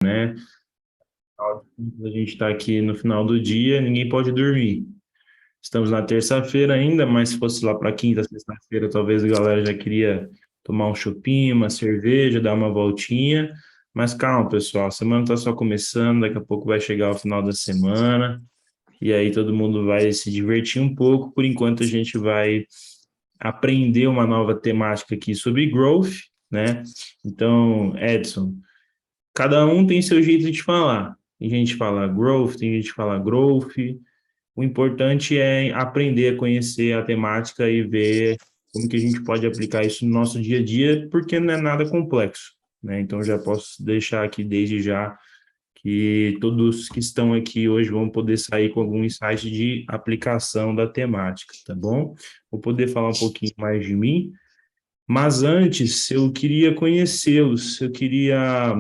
né? A gente está aqui no final do dia, ninguém pode dormir. Estamos na terça-feira ainda, mas se fosse lá para quinta, sexta-feira, talvez a galera já queria tomar um chopinho, uma cerveja, dar uma voltinha. Mas calma, pessoal, a semana está só começando, daqui a pouco vai chegar o final da semana, e aí todo mundo vai se divertir um pouco. Por enquanto, a gente vai aprender uma nova temática aqui sobre growth, né? Então, Edson, cada um tem seu jeito de falar. Tem gente que fala growth, tem gente que fala growth. O importante é aprender a conhecer a temática e ver como que a gente pode aplicar isso no nosso dia a dia, porque não é nada complexo, né? Então, já posso deixar aqui desde já que todos que estão aqui hoje vão poder sair com algum insight de aplicação da temática, tá bom? Vou poder falar um pouquinho mais de mim, mas antes eu queria conhecê-los, eu queria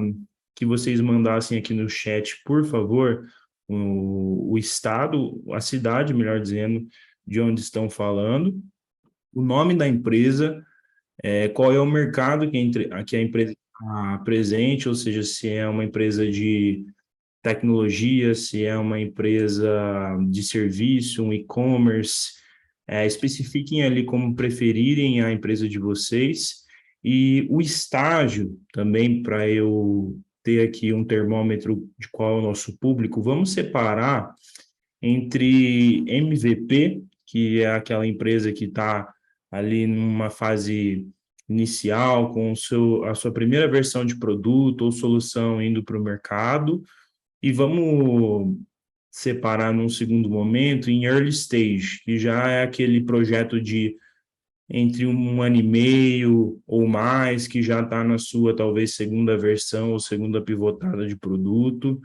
que vocês mandassem aqui no chat, por favor, o estado, a cidade, melhor dizendo, de onde estão falando, o nome da empresa, qual é o mercado que a empresa está presente, ou seja, se é uma empresa de tecnologia, se é uma empresa de serviço, um e-commerce, especifiquem ali como preferirem a empresa de vocês e o estágio também para eu ter aqui um termômetro de qual é o nosso público. Vamos separar entre MVP, que é aquela empresa que está ali numa fase inicial, com a sua primeira versão de produto ou solução indo para o mercado, e vamos separar num segundo momento em early stage, que já é aquele projeto de entre um ano e meio ou mais, que já está na sua talvez segunda versão ou segunda pivotada de produto,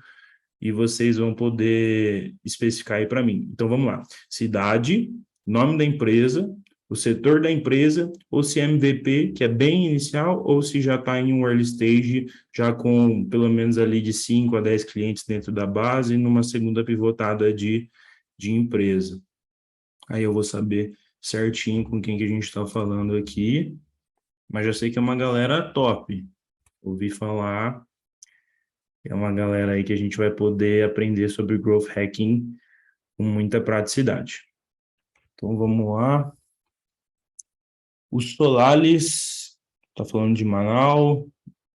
e vocês vão poder especificar aí para mim. Então vamos lá: cidade, nome da empresa, o setor da empresa, ou se é MVP, que é bem inicial, ou se já está em um early stage, já com pelo menos ali de 5 a 10 clientes dentro da base, numa segunda pivotada de empresa. Aí eu vou saber certinho com quem que a gente está falando aqui, mas já sei que é uma galera top. Ouvi falar, é uma galera aí que a gente vai poder aprender sobre growth hacking com muita praticidade. Então vamos lá. O Solaris está falando de Manaus,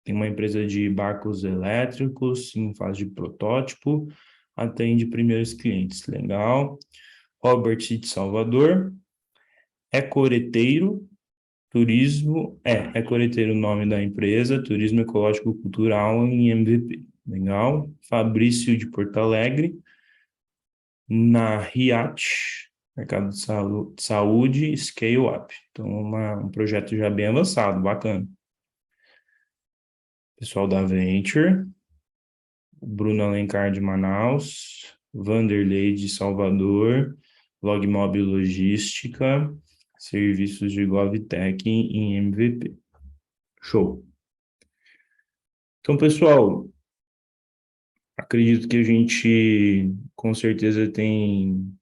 tem uma empresa de barcos elétricos em fase de protótipo, atende primeiros clientes. Legal. Robert de Salvador, Ecoreteiro, turismo, Ecoreteiro o nome da empresa, turismo ecológico cultural em MVP. Legal. Fabrício de Porto Alegre, na RIAT, Mercado de Saúde, Scale Up. Então, um projeto já bem avançado, bacana. Pessoal da Venture, Bruno Alencar de Manaus, Vanderlei de Salvador, Logmob Logística, serviços de GovTech em MVP. Show. Então, pessoal, acredito que a gente com certeza tem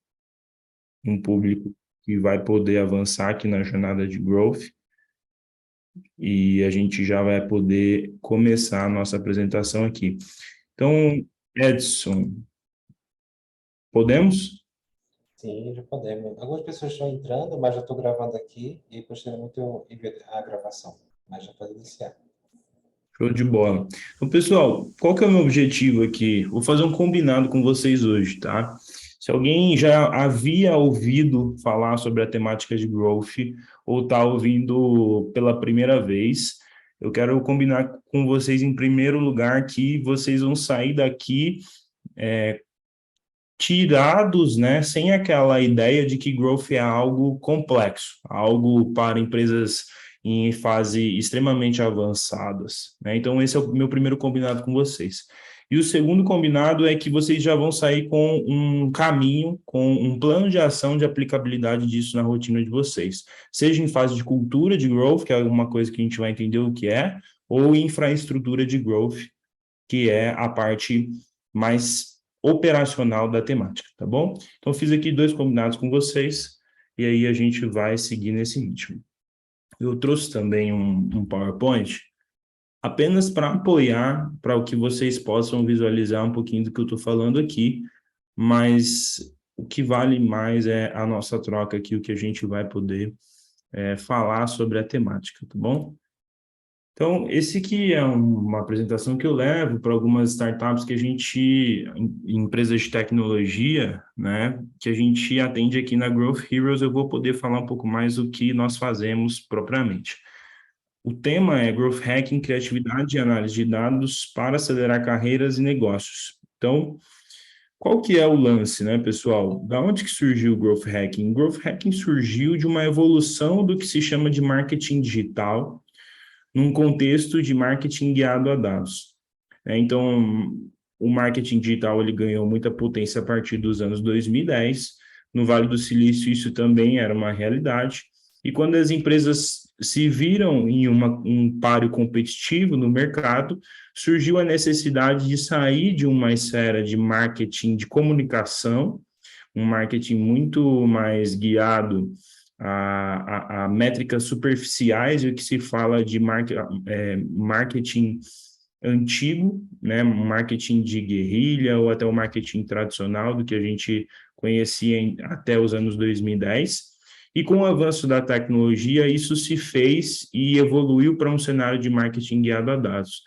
um público que vai poder avançar aqui na jornada de growth e a gente já vai poder começar a nossa apresentação aqui. Então, Edson, podemos? Sim, já podemos. Algumas pessoas estão entrando, mas já estou gravando aqui e posteriormente eu envio a gravação. Mas já pode iniciar. Show de bola. Então, pessoal, qual que é o meu objetivo aqui? Vou fazer um combinado com vocês hoje, tá? Se alguém já havia ouvido falar sobre a temática de growth ou está ouvindo pela primeira vez, eu quero combinar com vocês, em primeiro lugar, que vocês vão sair daqui tirados, né, sem aquela ideia de que growth é algo complexo, algo para empresas em fase extremamente avançadas, né? Então esse é o meu primeiro combinado com vocês. E o segundo combinado é que vocês já vão sair com um caminho, com um plano de ação de aplicabilidade disso na rotina de vocês, seja em fase de cultura de growth, que é alguma coisa que a gente vai entender o que é, ou infraestrutura de growth, que é a parte mais operacional da temática, tá bom? Então, fiz aqui dois combinados com vocês, e aí a gente vai seguir nesse ritmo. Eu trouxe também um PowerPoint, apenas para apoiar, para o que vocês possam visualizar um pouquinho do que eu estou falando aqui, mas o que vale mais é a nossa troca aqui, o que a gente vai poder falar sobre a temática, tá bom? Então, esse aqui é uma apresentação que eu levo para algumas startups que a gente, empresas de tecnologia, né, que a gente atende aqui na Growth Heroes. Eu vou poder falar um pouco mais do que nós fazemos propriamente. O tema é Growth Hacking, Criatividade e Análise de Dados para acelerar carreiras e negócios. Então, qual que é o lance, né, pessoal? Da onde que surgiu o Growth Hacking? O Growth Hacking surgiu de uma evolução do que se chama de marketing digital, num contexto de marketing guiado a dados. Então, o marketing digital ele ganhou muita potência a partir dos anos 2010. No Vale do Silício, isso também era uma realidade. E quando as empresas se viram em um páreo competitivo no mercado, surgiu a necessidade de sair de uma esfera de marketing de comunicação, um marketing muito mais guiado a métricas superficiais, e o que se fala de marketing antigo, né, marketing de guerrilha ou até o marketing tradicional do que a gente conhecia até os anos 2010. E com o avanço da tecnologia, isso se fez e evoluiu para um cenário de marketing guiado a dados.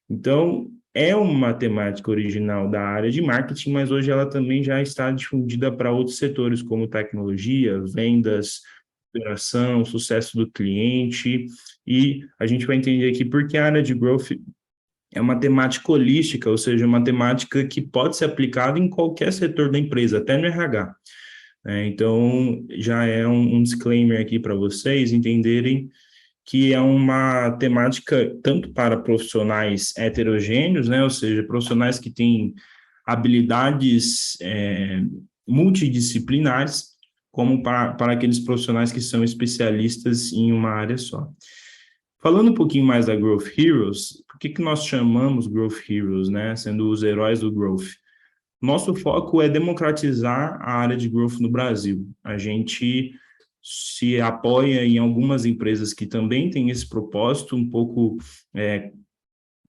Então, é uma temática original da área de marketing, mas hoje ela também já está difundida para outros setores, como tecnologia, vendas, operação, sucesso do cliente, e a gente vai entender aqui porque a área de growth é uma temática holística, ou seja, uma temática que pode ser aplicada em qualquer setor da empresa, até no RH. Então, já é um disclaimer aqui para vocês entenderem que é uma temática tanto para profissionais heterogêneos, né, ou seja, profissionais que têm habilidades multidisciplinares, como para aqueles profissionais que são especialistas em uma área só. Falando um pouquinho mais da Growth Heroes, por que nós chamamos Growth Heroes, né, sendo os heróis do Growth? Nosso foco é democratizar a área de growth no Brasil. A gente se apoia em algumas empresas que também têm esse propósito, um pouco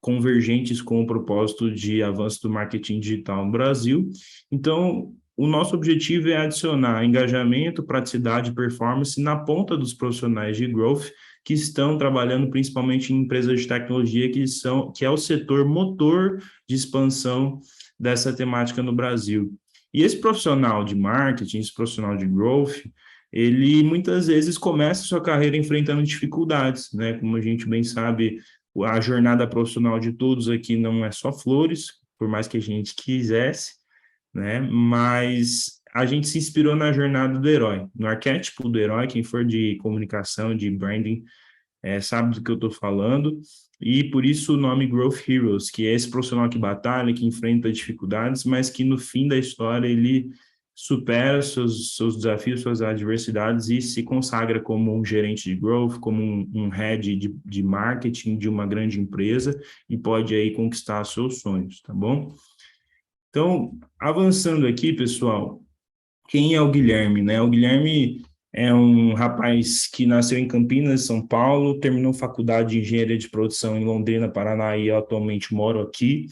convergentes com o propósito de avanço do marketing digital no Brasil. Então, o nosso objetivo é adicionar engajamento, praticidade e performance na ponta dos profissionais de growth que estão trabalhando principalmente em empresas de tecnologia que é o setor motor de expansão dessa temática no Brasil. E esse profissional de marketing, esse profissional de growth, ele muitas vezes começa sua carreira enfrentando dificuldades, né? Como a gente bem sabe, a jornada profissional de todos aqui não é só flores, por mais que a gente quisesse, né? Mas a gente se inspirou na jornada do herói, no arquétipo do herói. Quem for de comunicação, de branding, sabe do que eu estou falando, e por isso o nome Growth Heroes, que é esse profissional que batalha, que enfrenta dificuldades, mas que no fim da história ele supera seus desafios, suas adversidades e se consagra como um gerente de growth, como um head de marketing de uma grande empresa e pode aí conquistar seus sonhos, tá bom? Então, avançando aqui, pessoal, quem é o Guilherme, né? O Guilherme é um rapaz que nasceu em Campinas, São Paulo, terminou faculdade de engenharia de produção em Londrina, Paraná, e eu atualmente moro aqui.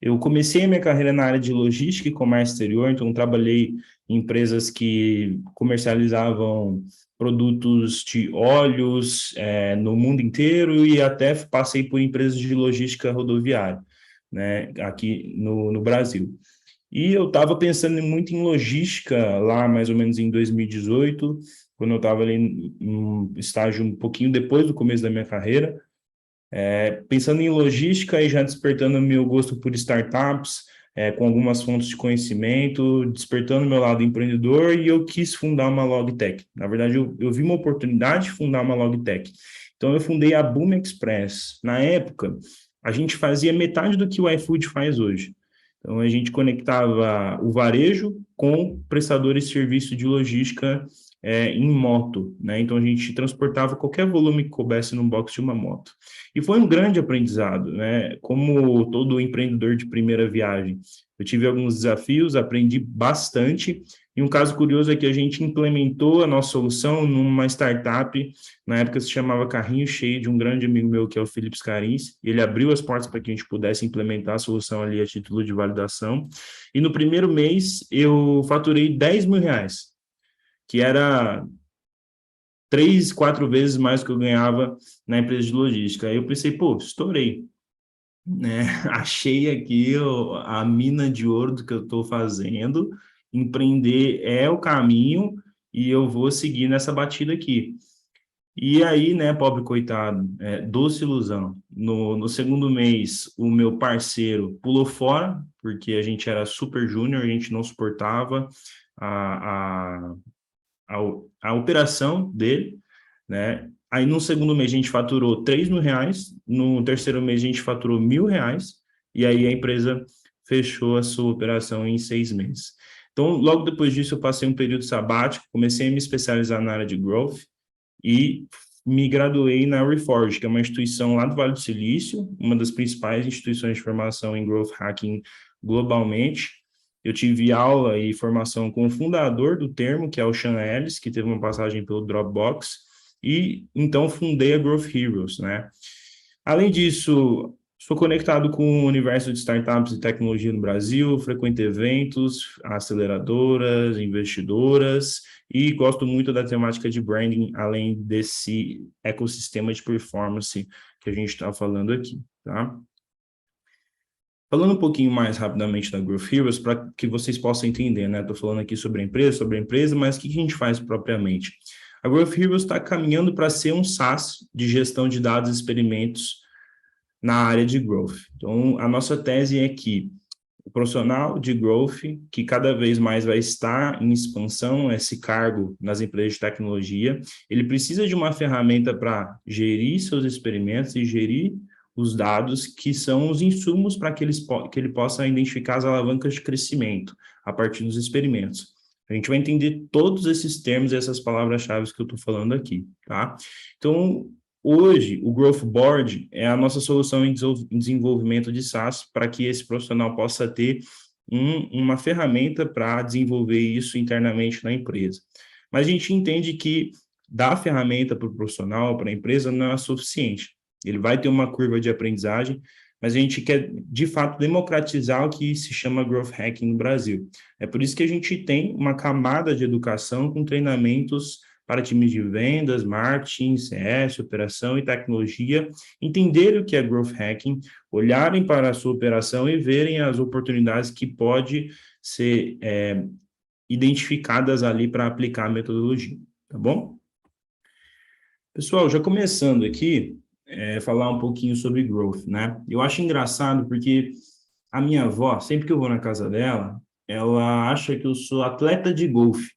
Eu comecei a minha carreira na área de logística e comércio exterior, então trabalhei em empresas que comercializavam produtos de óleos no mundo inteiro e até passei por empresas de logística rodoviária, né, aqui no Brasil. E eu estava pensando muito em logística lá, mais ou menos em 2018, quando eu estava ali em estágio um pouquinho depois do começo da minha carreira, pensando em logística e já despertando meu gosto por startups, com algumas fontes de conhecimento, despertando meu lado empreendedor, e eu quis fundar uma logtech. Na verdade, eu vi uma oportunidade de fundar uma logtech. Então, eu fundei a Boom Express. Na época, a gente fazia metade do que o iFood faz hoje. Então, a gente conectava o varejo com prestadores de serviço de logística em moto, né? Então, a gente transportava qualquer volume que coubesse no box de uma moto. E foi um grande aprendizado, né? Como todo empreendedor de primeira viagem, eu tive alguns desafios, aprendi bastante, E um caso curioso é que a gente implementou a nossa solução numa startup, na época se chamava Carrinho Cheio, de um grande amigo meu, que é o Felipe Scarins. Ele abriu as portas para que a gente pudesse implementar a solução ali a título de validação. E no primeiro mês, eu faturei R$ 10.000, que era 3, 4 vezes mais do que eu ganhava na empresa de logística. Aí eu pensei, pô, estourei, né? Achei aqui a mina de ouro do que eu estou fazendo, empreender é o caminho e eu vou seguir nessa batida aqui. E aí, né, pobre coitado, doce ilusão. No segundo mês, o meu parceiro pulou fora, porque a gente era super júnior, a gente não suportava a, a, a, a operação dele, né? Aí no segundo mês a gente faturou R$ 3.000, no terceiro mês a gente faturou R$ 1.000, e aí a empresa fechou a sua operação em 6 meses. Então, logo depois disso, eu passei um período sabático, comecei a me especializar na área de growth e me graduei na Reforge, que é uma instituição lá do Vale do Silício, uma das principais instituições de formação em growth hacking globalmente. Eu tive aula e formação com o fundador do termo, que é o Sean Ellis, que teve uma passagem pelo Dropbox, e então fundei a Growth Heroes, né? Além disso, sou conectado com o universo de startups e tecnologia no Brasil, frequento eventos, aceleradoras, investidoras, e gosto muito da temática de branding, além desse ecossistema de performance que a gente está falando aqui, tá? Falando um pouquinho mais rapidamente da Growth Heroes, para que vocês possam entender, né? Estou falando aqui sobre a empresa, mas o que a gente faz propriamente? A Growth Heroes está caminhando para ser um SaaS de gestão de dados e experimentos na área de Growth. Então, a nossa tese é que o profissional de Growth, que cada vez mais vai estar em expansão, esse cargo nas empresas de tecnologia, ele precisa de uma ferramenta para gerir seus experimentos e gerir os dados que são os insumos para que ele possa identificar as alavancas de crescimento a partir dos experimentos. A gente vai entender todos esses termos e essas palavras-chave que eu estou falando aqui, tá? Então, hoje, o Growth Board é a nossa solução em desenvolvimento de SaaS para que esse profissional possa ter uma ferramenta para desenvolver isso internamente na empresa. Mas a gente entende que dar a ferramenta para o profissional, para a empresa, não é suficiente. Ele vai ter uma curva de aprendizagem, mas a gente quer, de fato, democratizar o que se chama Growth Hacking no Brasil. É por isso que a gente tem uma camada de educação com treinamentos para times de vendas, marketing, CS, operação e tecnologia, entenderem o que é Growth Hacking, olharem para a sua operação e verem as oportunidades que pode ser identificadas ali para aplicar a metodologia, tá bom? Pessoal, já começando aqui, falar um pouquinho sobre growth, né? Eu acho engraçado porque a minha avó, sempre que eu vou na casa dela, ela acha que eu sou atleta de golfe.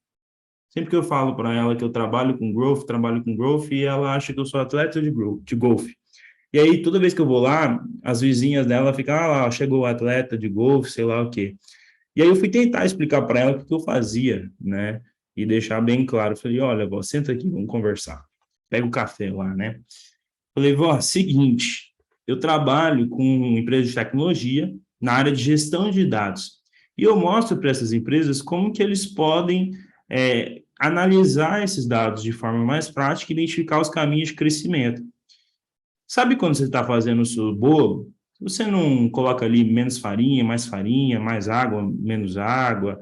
Sempre que eu falo para ela que eu trabalho com growth, e ela acha que eu sou atleta de golfe. E aí, toda vez que eu vou lá, as vizinhas dela ficam, lá, chegou o atleta de golfe, sei lá o quê. E aí eu fui tentar explicar para ela o que eu fazia, né? E deixar bem claro. Eu falei, olha, vó, senta aqui, vamos conversar. Pega o café lá, né? Falei, vó, seguinte, eu trabalho com empresas de tecnologia na área de gestão de dados. E eu mostro para essas empresas como que eles podem analisar esses dados de forma mais prática e identificar os caminhos de crescimento. Sabe quando você está fazendo o seu bolo, você não coloca ali menos farinha, mais água, menos água,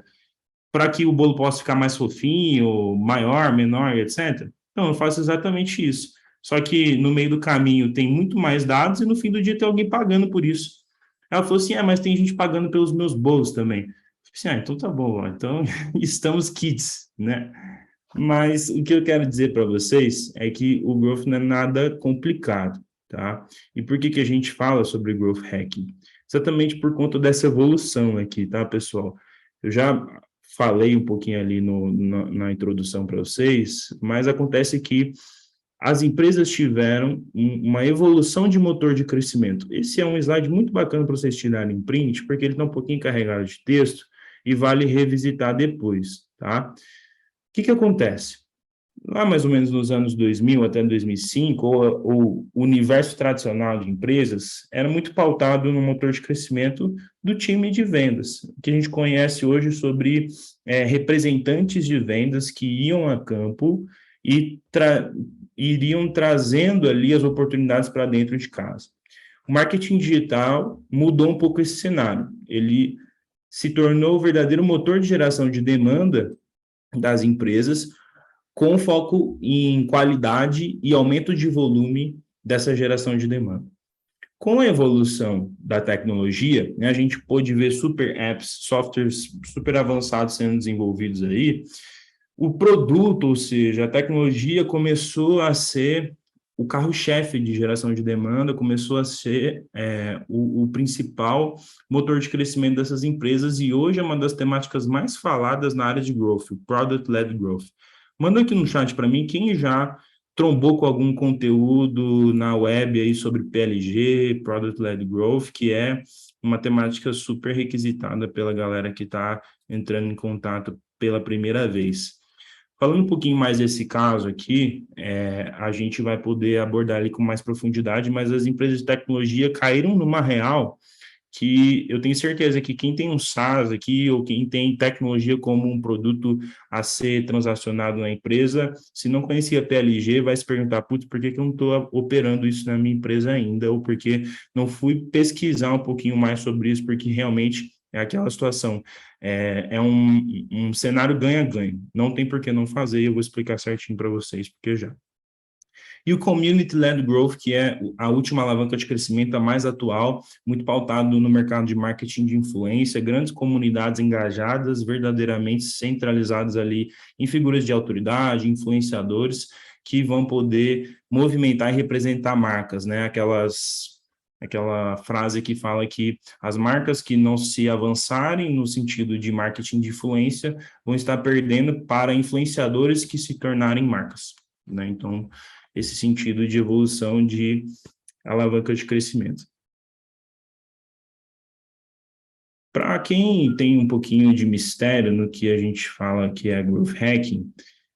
para que o bolo possa ficar mais fofinho, maior, menor, etc. Então, eu faço exatamente isso. Só que no meio do caminho tem muito mais dados e no fim do dia tem alguém pagando por isso. Ela falou assim, mas tem gente pagando pelos meus bolos também. Eu falei assim, então tá bom, ó, então estamos kits, né? Mas o que eu quero dizer para vocês é que o growth não é nada complicado, tá? E por que a gente fala sobre growth hacking? Exatamente por conta dessa evolução aqui, tá, pessoal? Eu já falei um pouquinho ali na introdução para vocês, mas acontece que as empresas tiveram uma evolução de motor de crescimento. Esse é um slide muito bacana para vocês tirarem em print, porque ele está um pouquinho carregado de texto e vale revisitar depois, tá? O que acontece? lá mais ou menos nos anos 2000 até 2005, o universo tradicional de empresas era muito pautado no motor de crescimento do time de vendas, que a gente conhece hoje sobre representantes de vendas que iam a campo e iriam trazendo ali as oportunidades para dentro de casa. O marketing digital mudou um pouco esse cenário. Ele se tornou o verdadeiro motor de geração de demanda das empresas, com foco em qualidade e aumento de volume dessa geração de demanda. Com a evolução da tecnologia, né, a gente pôde ver super apps, softwares super avançados sendo desenvolvidos aí. O produto, ou seja, a tecnologia começou a ser o carro-chefe de geração de demanda, começou a ser o principal motor de crescimento dessas empresas, e hoje é uma das temáticas mais faladas na área de growth, o Product-Led Growth. Manda aqui no chat para mim quem já trombou com algum conteúdo na web aí sobre PLG, Product-Led Growth, que é uma temática super requisitada pela galera que está entrando em contato pela primeira vez. Falando um pouquinho mais desse caso aqui, a gente vai poder abordar ele com mais profundidade, mas as empresas de tecnologia caíram numa real que eu tenho certeza que quem tem um SaaS aqui, ou quem tem tecnologia como um produto a ser transacionado na empresa, se não conhecia PLG, vai se perguntar, putz, por que eu não estou operando isso na minha empresa ainda? Ou porque não fui pesquisar um pouquinho mais sobre isso, porque realmente é aquela situação. É um cenário ganha-ganha. Não tem por que não fazer, e eu vou explicar certinho para vocês, porque já. E o Community-Led Growth, que é a última alavanca de crescimento, a mais atual, muito pautado no mercado de marketing de influência, grandes comunidades engajadas, verdadeiramente centralizadas ali em figuras de autoridade, influenciadores, que vão poder movimentar e representar marcas, né? Aquela frase que fala que as marcas que não se avançarem no sentido de marketing de influência vão estar perdendo para influenciadores que se tornarem marcas, né? Então, esse sentido de evolução de alavanca de crescimento. Para quem tem um pouquinho de mistério no que a gente fala que é growth hacking,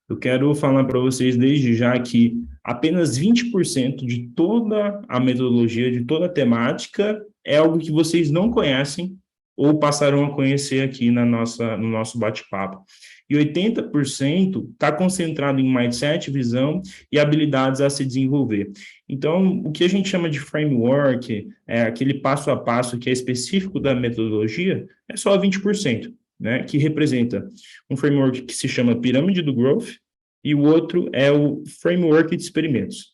eu quero falar para vocês desde já que apenas 20% de toda a metodologia, de toda a temática, é algo que vocês não conhecem ou passarão a conhecer aqui no nosso bate-papo. E 80% está concentrado em mindset, visão e habilidades a se desenvolver. Então, o que a gente chama de framework, aquele passo a passo que é específico da metodologia, é só 20%, né, que representa um framework que se chama Pirâmide do Growth, e o outro é o Framework de Experimentos.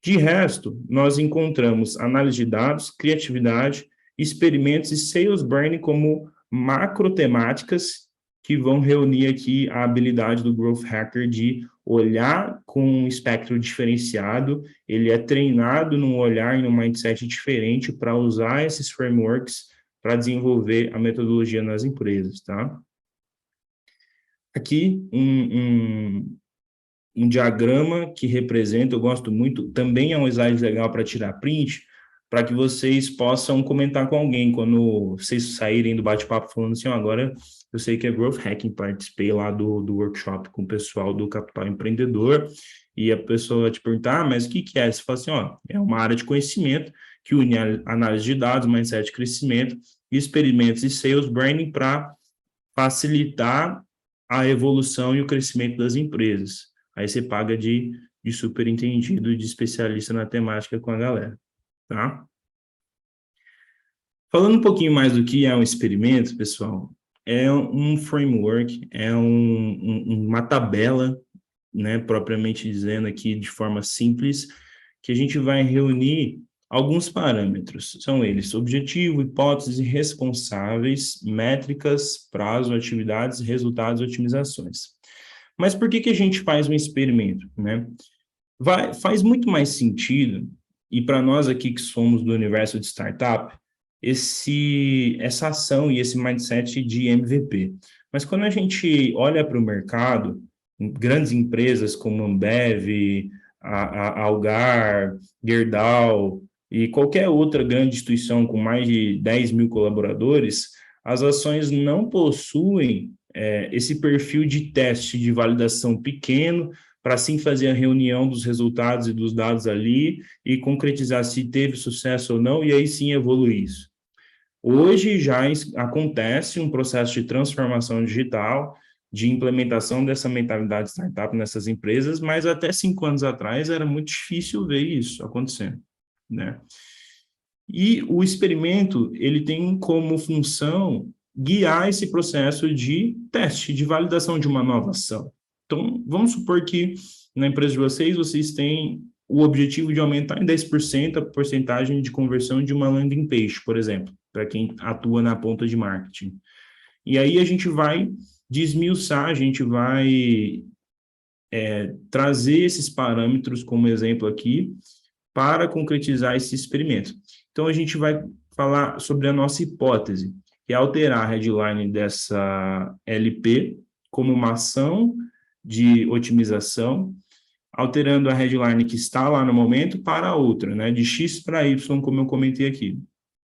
De resto, nós encontramos análise de dados, criatividade, experimentos e sales burning como macro temáticas que vão reunir aqui a habilidade do Growth Hacker de olhar com um espectro diferenciado, ele é treinado num olhar e num mindset diferente para usar esses frameworks para desenvolver a metodologia nas empresas, tá? Aqui, um diagrama que representa, eu gosto muito, também é um slide legal para tirar print, para que vocês possam comentar com alguém quando vocês saírem do bate-papo falando assim, agora eu sei que é Growth Hacking, participei lá do workshop com o pessoal do Capital Empreendedor, e a pessoa te perguntar, mas o que é? Você fala assim, é uma área de conhecimento que une a análise de dados, mindset de crescimento, experimentos e sales branding para facilitar a evolução e o crescimento das empresas. Aí você paga de superentendido, de especialista na temática com a galera, tá? Falando um pouquinho mais do que é um experimento, pessoal, é um framework, é uma tabela, né, propriamente dizendo aqui de forma simples, que a gente vai reunir alguns parâmetros. São eles: objetivo, hipótese, responsáveis, métricas, prazo, atividades, resultados, otimizações. Mas por que a gente faz um experimento, né? Faz muito mais sentido, e para nós aqui que somos do universo de startup, essa ação e esse mindset de MVP. Mas quando a gente olha para o mercado, grandes empresas como Ambev, a Algar, Gerdau e qualquer outra grande instituição com mais de 10 mil colaboradores, as ações não possuem esse perfil de teste de validação pequeno para assim fazer a reunião dos resultados e dos dados ali e concretizar se teve sucesso ou não, e aí sim evoluir isso. Hoje já acontece um processo de transformação digital, de implementação dessa mentalidade startup nessas empresas, mas até 5 anos atrás era muito difícil ver isso acontecendo, né? E o experimento, ele tem como função guiar esse processo de teste, de validação de uma nova ação. Então, vamos supor que na empresa de vocês têm o objetivo de aumentar em 10% a porcentagem de conversão de uma landing page, por exemplo, para quem atua na ponta de marketing. E aí a gente vai desmiuçar, a gente vai trazer esses parâmetros como exemplo aqui para concretizar esse experimento. Então, a gente vai falar sobre a nossa hipótese, que é alterar a headline dessa LP como uma ação de otimização, alterando a headline que está lá no momento para outra, né, de X para Y, como eu comentei aqui.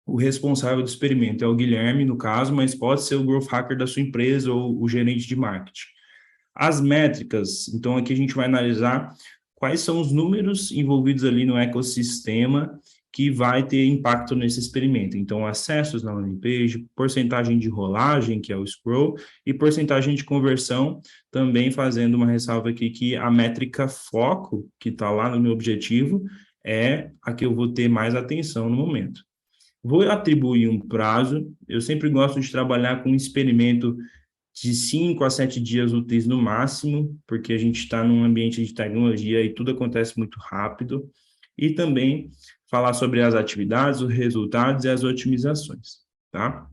O responsável do experimento é o Guilherme, no caso, mas pode ser o growth hacker da sua empresa ou o gerente de marketing. As métricas, então aqui a gente vai analisar quais são os números envolvidos ali no ecossistema que vai ter impacto nesse experimento. Então, acessos na landing page, porcentagem de rolagem, que é o scroll, e porcentagem de conversão, também fazendo uma ressalva aqui que a métrica foco, que está lá no meu objetivo, é a que eu vou ter mais atenção no momento. Vou atribuir um prazo, eu sempre gosto de trabalhar com um experimento de 5 a 7 dias úteis no máximo, porque a gente está num ambiente de tecnologia e tudo acontece muito rápido, e também falar sobre as atividades, os resultados e as otimizações, tá?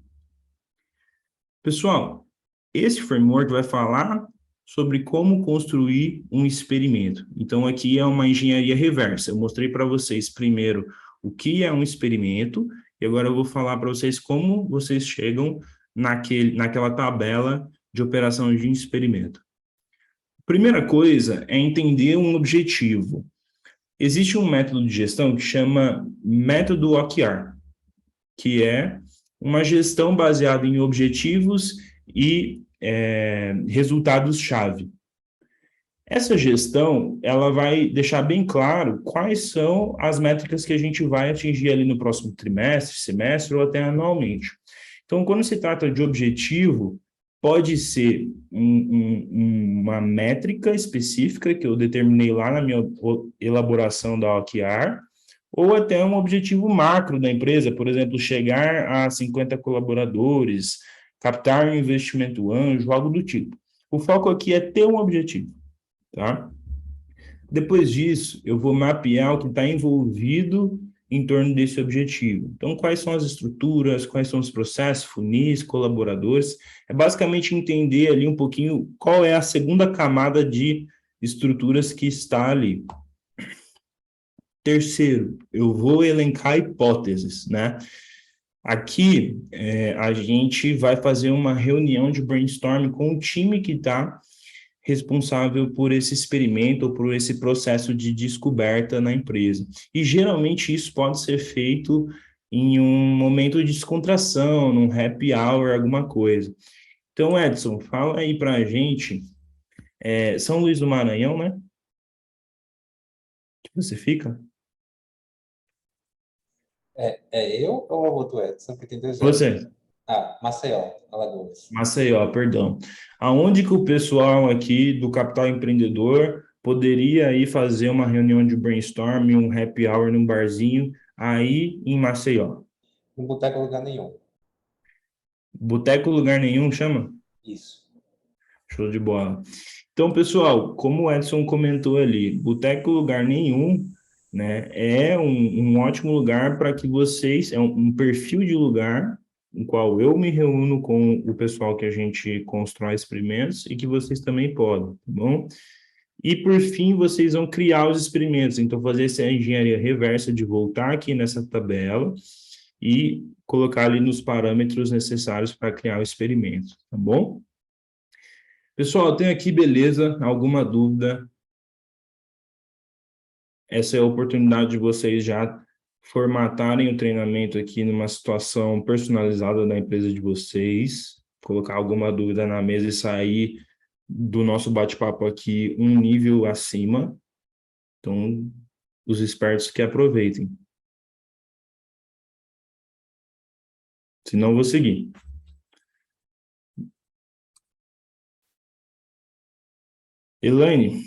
Pessoal, esse framework vai falar sobre como construir um experimento. Então, aqui é uma engenharia reversa. Eu mostrei para vocês primeiro o que é um experimento, e agora eu vou falar para vocês como vocês chegam naquela tabela de operação de experimento. Primeira coisa é entender um objetivo. Existe um método de gestão que chama método OKR, que é uma gestão baseada em objetivos e resultados-chave. Essa gestão, ela vai deixar bem claro quais são as métricas que a gente vai atingir ali no próximo trimestre, semestre ou até anualmente. Então, quando se trata de objetivo, pode ser uma métrica específica que eu determinei lá na minha elaboração da OKR, ou até um objetivo macro da empresa, por exemplo, chegar a 50 colaboradores, captar um investimento anjo, algo do tipo. O foco aqui é ter um objetivo, tá? Depois disso, eu vou mapear o que está envolvido em torno desse objetivo. Então, quais são as estruturas, quais são os processos, funis, colaboradores. É basicamente entender ali um pouquinho qual é a segunda camada de estruturas que está ali. Terceiro, eu vou elencar hipóteses, né? Aqui, a gente vai fazer uma reunião de brainstorming com o time que está responsável por esse experimento ou por esse processo de descoberta na empresa. E geralmente isso pode ser feito em um momento de descontração, num happy hour, alguma coisa. Então, Edson, fala aí para a gente, São Luís do Maranhão, né? Que você fica? É eu ou o outro Edson? Porque tem dois Edson. Você. Maceió, Alagoas. Maceió, perdão. Aonde que o pessoal aqui do Capital Empreendedor poderia ir fazer uma reunião de brainstorming, um happy hour num barzinho aí em Maceió? Não boteco lugar nenhum. Boteco Lugar Nenhum chama? Isso. Show de bola. Então, pessoal, como o Edson comentou ali, Boteco Lugar Nenhum, né, é um ótimo lugar para que vocês, é um perfil de lugar em qual eu me reúno com o pessoal que a gente constrói experimentos e que vocês também podem, tá bom? E, por fim, vocês vão criar os experimentos. Então, fazer essa engenharia reversa de voltar aqui nessa tabela e colocar ali nos parâmetros necessários para criar o experimento, tá bom? Pessoal, tem aqui, beleza? Alguma dúvida? Essa é a oportunidade de vocês já formatarem o treinamento aqui numa situação personalizada da empresa de vocês, colocar alguma dúvida na mesa e sair do nosso bate-papo aqui um nível acima. Então, os espertos que aproveitem. Senão, eu vou seguir. Elaine,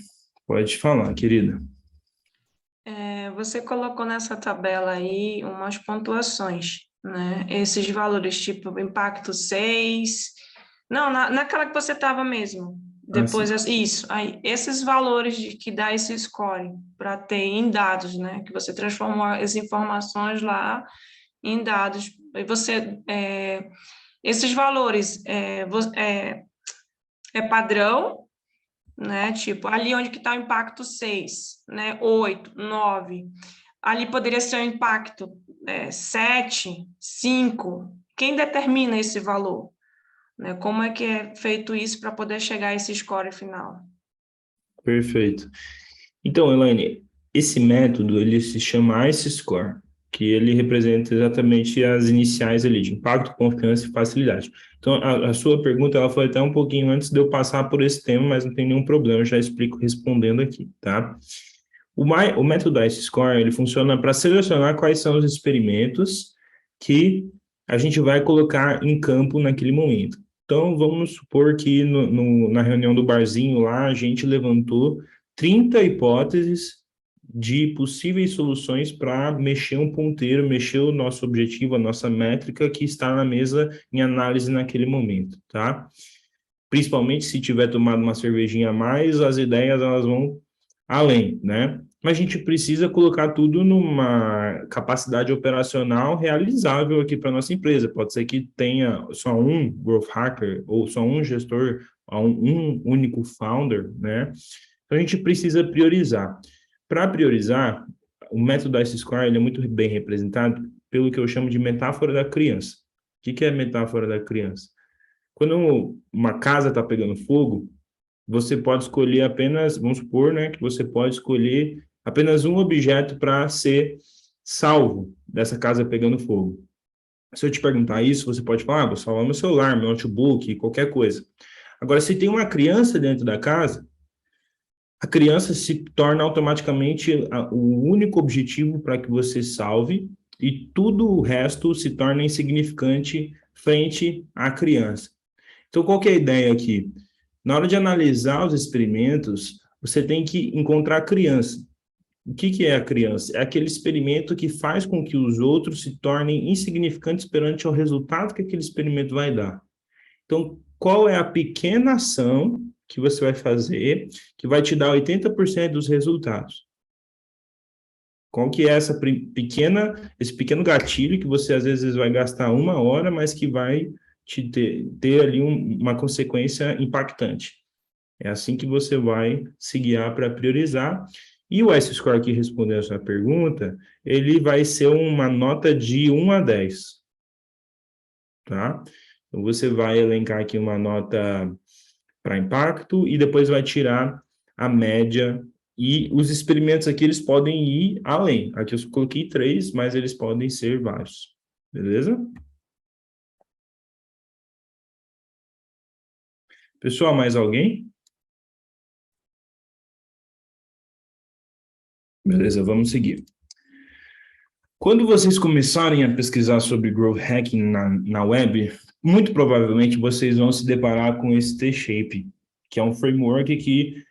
pode falar, querida. Você colocou nessa tabela aí umas pontuações, né? Esses valores, tipo impacto 6. Não, naquela que você estava mesmo. Depois, isso, aí, esses valores que dá esse score para ter em dados, né? Que você transforma as informações lá em dados. E você, esses valores é padrão, né? Tipo, ali onde que está o impacto 6, né? 8, 9. Ali poderia ser um impacto 7, 5. Quem determina esse valor? Né? Como é que é feito isso para poder chegar a esse score final? Perfeito. Então, Elaine, esse método, ele se chama ICE Score, que ele representa exatamente as iniciais ali, de impacto, confiança e facilidade. Então, a sua pergunta, ela foi até um pouquinho antes de eu passar por esse tema, mas não tem nenhum problema, eu já explico respondendo aqui, tá? O método ICE Score, ele funciona para selecionar quais são os experimentos que a gente vai colocar em campo naquele momento. Então, vamos supor que na reunião do barzinho lá, a gente levantou 30 hipóteses de possíveis soluções para mexer um ponteiro, mexer o nosso objetivo, a nossa métrica que está na mesa em análise naquele momento, tá? Principalmente se tiver tomado uma cervejinha a mais, as ideias elas vão além, né? Mas a gente precisa colocar tudo numa capacidade operacional realizável aqui para nossa empresa. Pode ser que tenha só um growth hacker ou só um gestor, um único founder, né? Então a gente precisa priorizar. Para priorizar, o método ICE-Score ele é muito bem representado pelo que eu chamo de metáfora da criança. O que é a metáfora da criança? Quando uma casa está pegando fogo, você pode escolher apenas, vamos supor, né, que você pode escolher apenas um objeto para ser salvo dessa casa pegando fogo. Se eu te perguntar isso, você pode falar, vou salvar meu celular, meu notebook, qualquer coisa. Agora, se tem uma criança dentro da casa, a criança se torna automaticamente o único objetivo para que você salve e tudo o resto se torna insignificante frente à criança. Então, qual que é a ideia aqui? Na hora de analisar os experimentos, você tem que encontrar a criança. O que é a criança? É aquele experimento que faz com que os outros se tornem insignificantes perante o resultado que aquele experimento vai dar. Então, qual é a pequena ação que você vai fazer que vai te dar 80% dos resultados? Qual que é esse pequeno gatilho que você às vezes vai gastar 1 hora, mas que vai ter ali uma consequência impactante? É assim que você vai se guiar para priorizar. E o S-Score que respondeu a sua pergunta, ele vai ser uma nota de 1 a 10, tá? Então, você vai elencar aqui uma nota para impacto e depois vai tirar a média. E os experimentos aqui, eles podem ir além. Aqui eu coloquei 3, mas eles podem ser vários. Beleza? Pessoal, mais alguém? Beleza, vamos seguir. Quando vocês começarem a pesquisar sobre growth hacking na web, muito provavelmente vocês vão se deparar com esse T-Shape, que é um framework que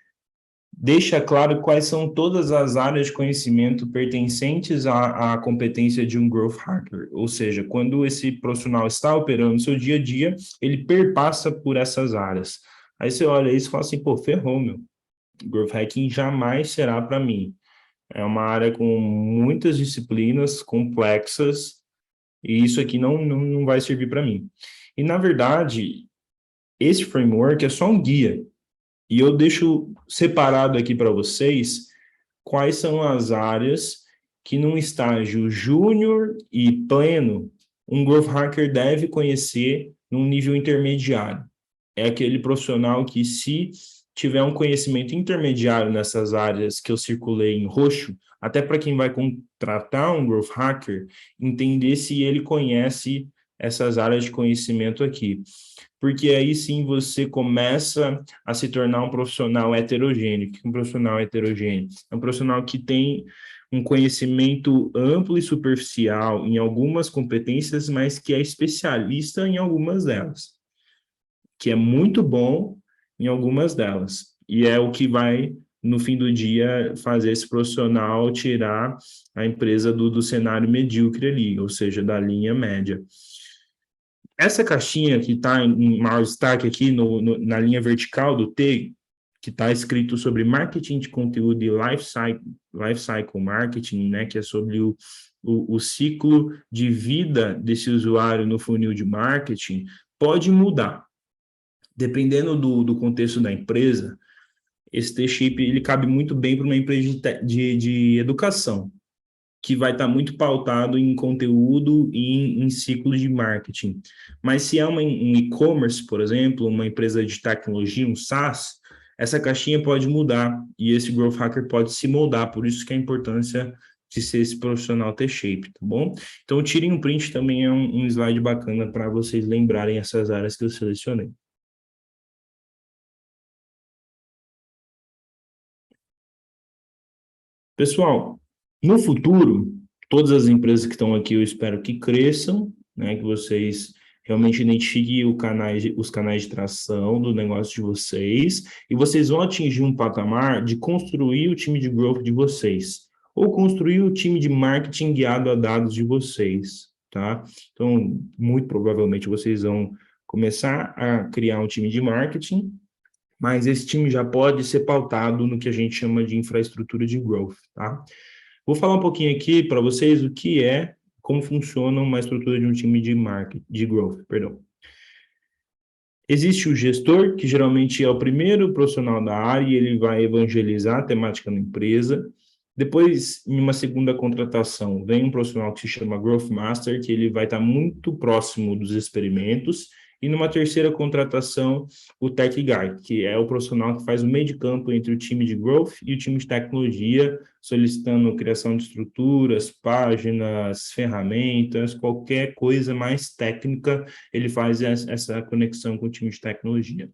deixa claro quais são todas as áreas de conhecimento pertencentes à competência de um growth hacker. Ou seja, quando esse profissional está operando no seu dia a dia, ele perpassa por essas áreas. Aí você olha isso e fala assim, pô, ferrou, meu. Growth hacking jamais será para mim. É uma área com muitas disciplinas complexas e isso aqui não vai servir para mim. E, na verdade, esse framework é só um guia. E eu deixo separado aqui para vocês quais são as áreas que, num estágio júnior e pleno, um growth hacker deve conhecer num nível intermediário. É aquele profissional que, se tiver um conhecimento intermediário nessas áreas que eu circulei em roxo, até para quem vai contratar um growth hacker, entender se ele conhece essas áreas de conhecimento aqui. Porque aí sim você começa a se tornar um profissional heterogêneo. O que é um profissional heterogêneo? É um profissional que tem um conhecimento amplo e superficial em algumas competências, mas que é especialista em algumas delas, que é muito bom em algumas delas. E é o que vai, no fim do dia, fazer esse profissional tirar a empresa do cenário medíocre ali, ou seja, da linha média. Essa caixinha que está em maior destaque aqui na linha vertical do T, que está escrito sobre marketing de conteúdo e life cycle marketing, né, que é sobre o ciclo de vida desse usuário no funil de marketing, pode mudar. Dependendo do contexto da empresa, esse T-shape ele cabe muito bem para uma empresa de educação, que vai estar muito pautado em conteúdo e em ciclos de marketing. Mas se é um e-commerce, por exemplo, uma empresa de tecnologia, um SaaS, essa caixinha pode mudar e esse Growth Hacker pode se moldar, por isso que a importância de ser esse profissional T-shape, tá bom? Então, tirem um print também é um slide bacana para vocês lembrarem essas áreas que eu selecionei. Pessoal, no futuro, todas as empresas que estão aqui, eu espero que cresçam, né, que vocês realmente identifiquem os canais de tração do negócio de vocês, e vocês vão atingir um patamar de construir o time de growth de vocês, ou construir o time de marketing guiado a dados de vocês, tá? Então, muito provavelmente vocês vão começar a criar um time de marketing, mas esse time já pode ser pautado no que a gente chama de infraestrutura de growth, tá? Vou falar um pouquinho aqui para vocês o que é, como funciona uma estrutura de um time de marketing, de growth, perdão. Existe o gestor, que geralmente é o primeiro profissional da área e ele vai evangelizar a temática na empresa. Depois, em uma segunda contratação, vem um profissional que se chama Growth Master, que ele vai estar muito próximo dos experimentos. E numa terceira contratação, o Tech Guy, que é o profissional que faz o meio de campo entre o time de Growth e o time de tecnologia, solicitando criação de estruturas, páginas, ferramentas, qualquer coisa mais técnica, ele faz essa conexão com o time de tecnologia.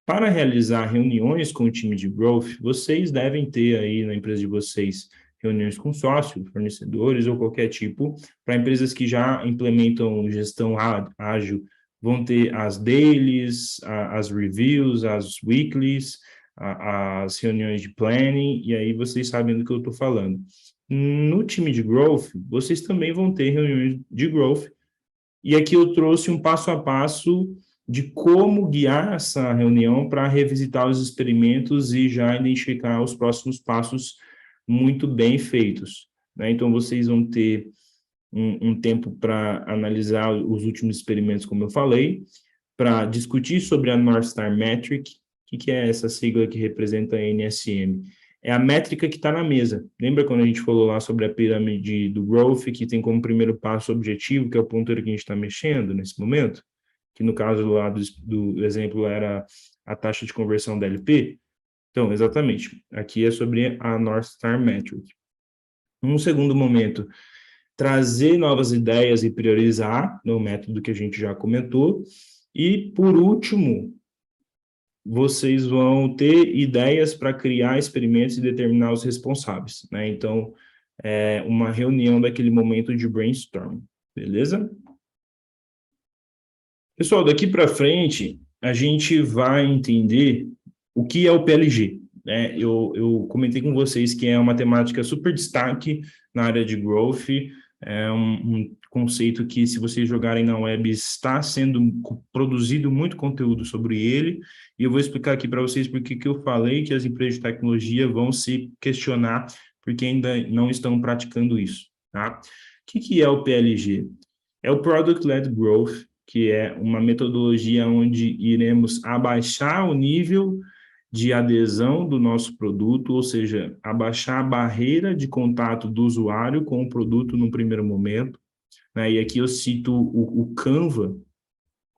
Para realizar reuniões com o time de growth, vocês devem ter aí na empresa de vocês reuniões com sócios, fornecedores ou qualquer tipo. Para empresas que já implementam gestão ágil, vão ter as dailies, as reviews, as weeklies, as reuniões de planning, e aí vocês sabem do que eu estou falando. No time de growth, vocês também vão ter reuniões de growth, e aqui eu trouxe um passo a passo de como guiar essa reunião para revisitar os experimentos e já identificar os próximos passos muito bem feitos, né? Então, vocês vão ter um tempo para analisar os últimos experimentos, como eu falei, para discutir sobre a North Star Metric. O que é essa sigla que representa a NSM? É a métrica que está na mesa. Lembra quando a gente falou lá sobre a pirâmide do growth, que tem como primeiro passo o objetivo, que é o ponteiro que a gente está mexendo nesse momento? Que no caso lá do exemplo era a taxa de conversão da LP. Então, exatamente, aqui é sobre a North Star Metric. Num segundo momento, trazer novas ideias e priorizar no método que a gente já comentou. E, por último, vocês vão ter ideias para criar experimentos e determinar os responsáveis, né? Então, é uma reunião daquele momento de brainstorm, beleza? Pessoal, daqui para frente, a gente vai entender o que é o PLG, né? Eu comentei com vocês que é uma temática super destaque na área de growth, é um conceito que, se vocês jogarem na web, está sendo produzido muito conteúdo sobre ele, e eu vou explicar aqui para vocês porque que eu falei que as empresas de tecnologia vão se questionar porque ainda não estão praticando isso, tá? O que é o PLG? É o Product Led Growth, que é uma metodologia onde iremos abaixar o nível de adesão do nosso produto, ou seja, abaixar a barreira de contato do usuário com o produto no primeiro momento, né? E aqui eu cito o Canva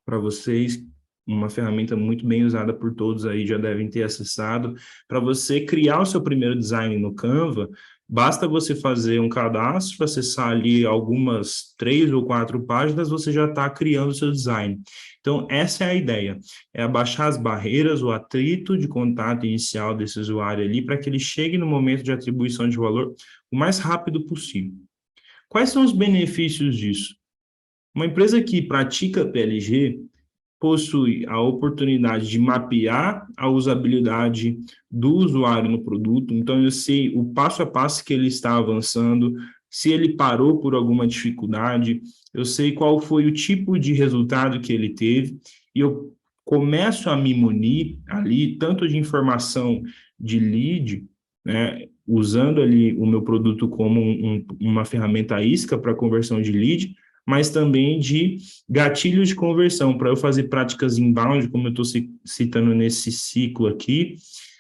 para vocês, uma ferramenta muito bem usada por todos aí, já devem ter acessado, para você criar o seu primeiro design no Canva, Basta você fazer um cadastro, acessar ali algumas 3 ou 4 páginas, você já está criando o seu design. Então, essa é a ideia, é abaixar as barreiras, o atrito de contato inicial desse usuário ali, para que ele chegue no momento de atribuição de valor o mais rápido possível. Quais são os benefícios disso? Uma empresa que pratica PLG possui a oportunidade de mapear a usabilidade do usuário no produto, então eu sei o passo a passo que ele está avançando, se ele parou por alguma dificuldade, eu sei qual foi o tipo de resultado que ele teve, e eu começo a me munir ali, tanto de informação de lead, né, usando ali o meu produto como uma ferramenta isca para conversão de lead, mas também de gatilhos de conversão, para eu fazer práticas inbound, como eu estou citando nesse ciclo aqui,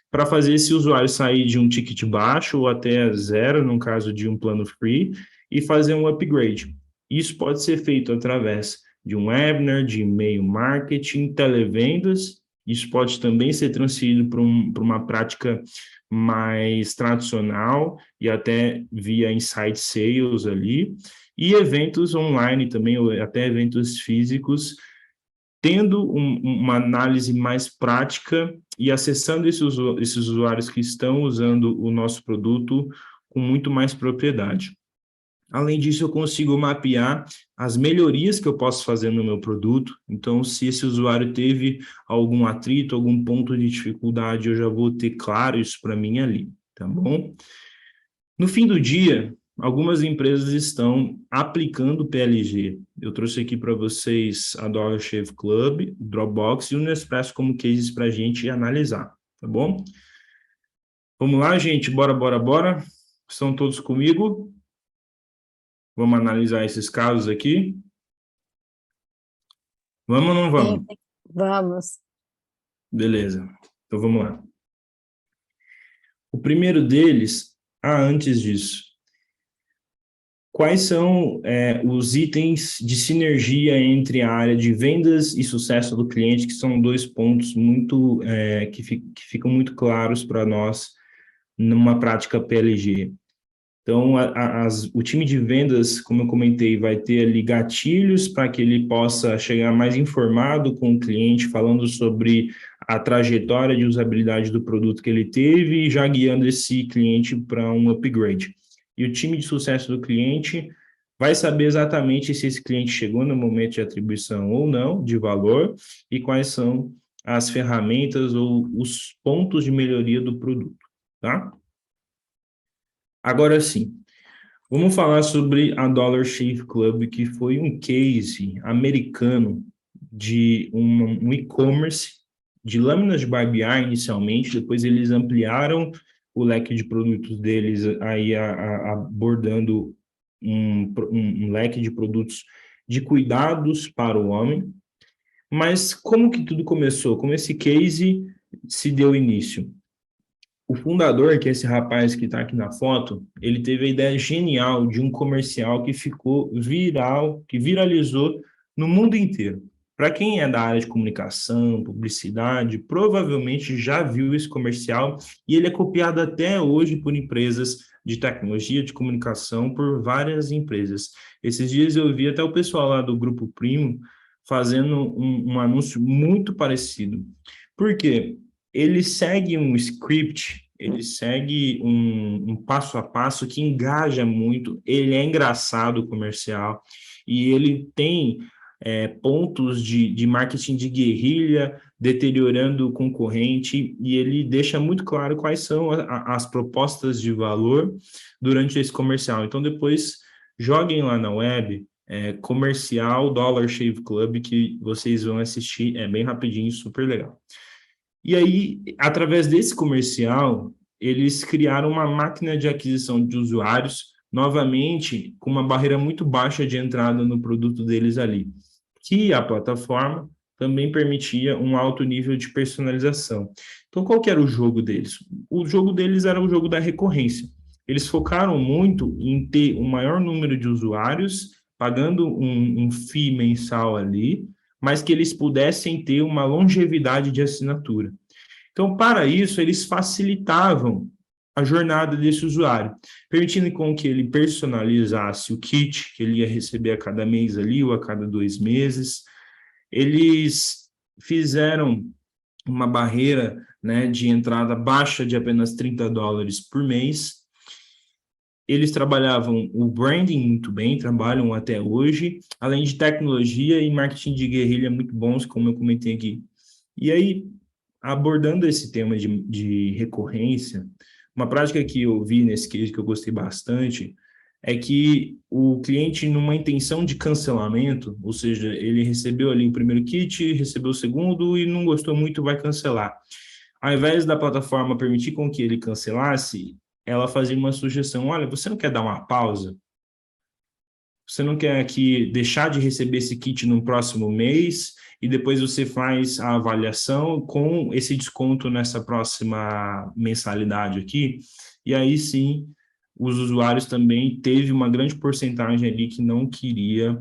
para fazer esse usuário sair de um ticket baixo ou até zero, no caso de um plano free, e fazer um upgrade. Isso pode ser feito através de um webinar, de e-mail marketing, televendas. Isso pode também ser transferido para uma prática mais tradicional e até via inside sales ali, e eventos online também, ou até eventos físicos, tendo uma análise mais prática e acessando esses usuários que estão usando o nosso produto com muito mais propriedade. Além disso, eu consigo mapear as melhorias que eu posso fazer no meu produto. Então, se esse usuário teve algum atrito, algum ponto de dificuldade, eu já vou ter claro isso para mim ali, tá bom? No fim do dia, algumas empresas estão aplicando PLG. Eu trouxe aqui para vocês a Dollar Shave Club, Dropbox e o Nespresso como cases para a gente analisar, tá bom? Vamos lá, gente, bora. Estão todos comigo? Vamos analisar esses casos aqui? Vamos ou não vamos? Sim, vamos. Beleza, então vamos lá. O primeiro deles, antes disso, quais são os itens de sinergia entre a área de vendas e sucesso do cliente, que são dois pontos muito que ficam muito claros para nós numa prática PLG. Então, o time de vendas, como eu comentei, vai ter ali gatilhos para que ele possa chegar mais informado com o cliente, falando sobre a trajetória de usabilidade do produto que ele teve e já guiando esse cliente para um upgrade. E o time de sucesso do cliente vai saber exatamente se esse cliente chegou no momento de atribuição ou não, de valor, e quais são as ferramentas ou os pontos de melhoria do produto, tá? Agora sim, vamos falar sobre a Dollar Shave Club, que foi um case americano de um e-commerce de lâminas de barbear inicialmente, depois eles ampliaram o leque de produtos deles, aí abordando um leque de produtos de cuidados para o homem. Mas como que tudo começou? Como esse case se deu início? O fundador, que é esse rapaz que está aqui na foto, ele teve a ideia genial de um comercial que ficou viral, que viralizou no mundo inteiro. Para quem é da área de comunicação, publicidade, provavelmente já viu esse comercial e ele é copiado até hoje por empresas de tecnologia, de comunicação, por várias empresas. Esses dias eu vi até o pessoal lá do Grupo Primo fazendo um anúncio muito parecido. Por quê? Ele segue um script, ele segue um passo a passo que engaja muito, ele é engraçado o comercial, e ele tem pontos de marketing de guerrilha, deteriorando o concorrente, e ele deixa muito claro quais são as propostas de valor durante esse comercial. Então, depois, joguem lá na web, comercial Dollar Shave Club, que vocês vão assistir, é bem rapidinho, super legal. E aí, através desse comercial, eles criaram uma máquina de aquisição de usuários, novamente, com uma barreira muito baixa de entrada no produto deles ali, que a plataforma também permitia um alto nível de personalização. Então, qual que era o jogo deles? O jogo deles era o jogo da recorrência. Eles focaram muito em ter um maior número de usuários, pagando um FII mensal ali, mas que eles pudessem ter uma longevidade de assinatura. Então, para isso, eles facilitavam a jornada desse usuário, permitindo com que ele personalizasse o kit que ele ia receber a cada mês ali ou a cada 2 meses. Eles fizeram uma barreira, né, de entrada baixa de apenas $30 por mês. Eles trabalhavam o branding muito bem, trabalham até hoje, além de tecnologia e marketing de guerrilha muito bons, como eu comentei aqui. E aí, abordando esse tema de recorrência, uma prática que eu vi nesse case que eu gostei bastante é que o cliente, numa intenção de cancelamento, ou seja, ele recebeu ali o primeiro kit, recebeu o segundo e não gostou muito, vai cancelar. Ao invés da plataforma permitir com que ele cancelasse, ela fazia uma sugestão: olha, você não quer dar uma pausa? Você não quer aqui deixar de receber esse kit no próximo mês e depois você faz a avaliação com esse desconto nessa próxima mensalidade aqui? E aí sim, os usuários também teve uma grande porcentagem ali que não queria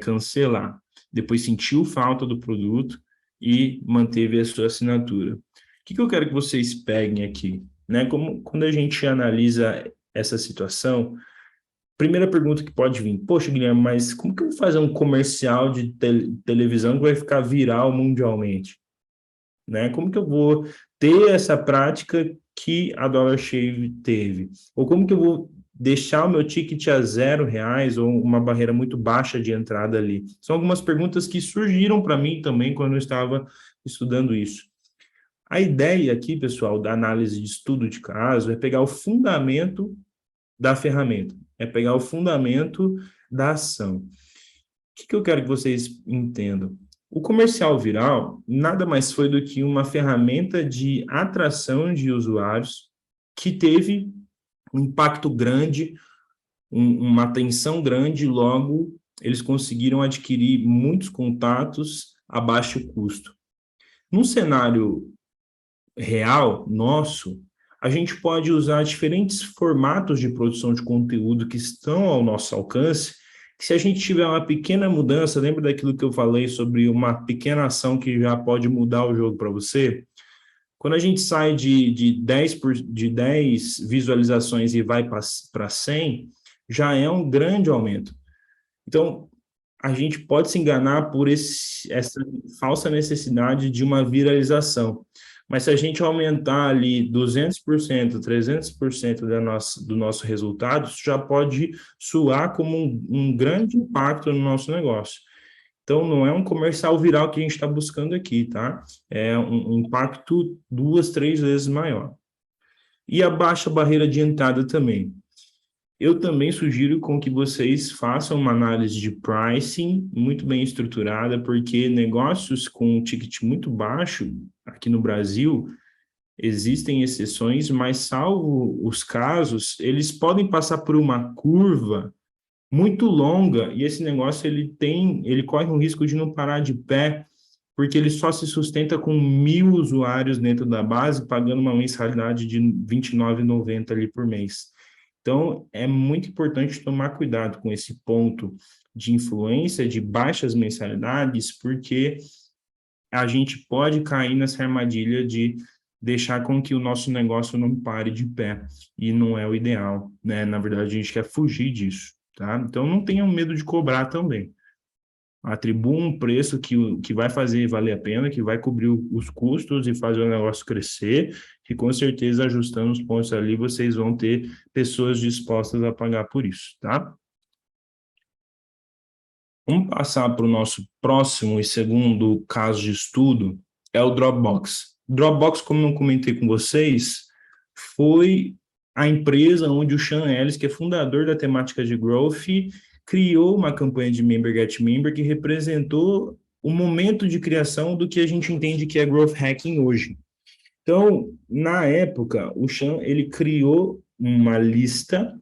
cancelar. Depois sentiu falta do produto e manteve a sua assinatura. O que eu quero que vocês peguem aqui? Né? Quando a gente analisa essa situação, primeira pergunta que pode vir: poxa, Guilherme, mas como que eu vou fazer um comercial de televisão que vai ficar viral mundialmente? Né? Como que eu vou ter essa prática que a Dollar Shave teve? Ou como que eu vou deixar o meu ticket a R$0 ou uma barreira muito baixa de entrada ali? São algumas perguntas que surgiram para mim também quando eu estava estudando isso. A ideia aqui, pessoal, da análise de estudo de caso é pegar o fundamento da ferramenta, é pegar o fundamento da ação. O que eu quero que vocês entendam? O comercial viral nada mais foi do que uma ferramenta de atração de usuários que teve um impacto grande, uma atenção grande, logo eles conseguiram adquirir muitos contatos a baixo custo. Num cenário real nosso, a gente pode usar diferentes formatos de produção de conteúdo que estão ao nosso alcance. Se a gente tiver uma pequena mudança, lembra daquilo que eu falei sobre uma pequena ação que já pode mudar o jogo para você? Quando a gente sai de 10 visualizações e vai para 100, já é um grande aumento. Então, a gente pode se enganar por essa falsa necessidade de uma viralização. Mas se a gente aumentar ali 200%, 300% do nosso resultado, isso já pode soar como um grande impacto no nosso negócio. Então, não é um comercial viral que a gente está buscando aqui, tá? É um impacto 2, 3 vezes maior. E a baixa barreira de entrada também. Eu também sugiro com que vocês façam uma análise de pricing muito bem estruturada, porque negócios com um ticket muito baixo aqui no Brasil, existem exceções, mas salvo os casos, eles podem passar por uma curva muito longa e esse negócio ele corre um risco de não parar de pé, porque ele só se sustenta com 1.000 usuários dentro da base, pagando uma mensalidade de R$29,90 ali por mês. Então, é muito importante tomar cuidado com esse ponto de influência, de baixas mensalidades, porque a gente pode cair nessa armadilha de deixar com que o nosso negócio não pare de pé, e não é o ideal, né? Na verdade, a gente quer fugir disso, tá? Então, não tenham medo de cobrar também. Atribua um preço que vai fazer valer a pena, que vai cobrir os custos e fazer o negócio crescer, que com certeza, ajustando os pontos ali, vocês vão ter pessoas dispostas a pagar por isso, tá? Vamos passar para o nosso próximo e segundo caso de estudo, é o Dropbox. Dropbox, como eu comentei com vocês, foi a empresa onde o Sean Ellis, que é fundador da temática de Growth, criou uma campanha de Member Get Member que representou o momento de criação do que a gente entende que é Growth Hacking hoje. Então, na época, o Sean, ele criou uma lista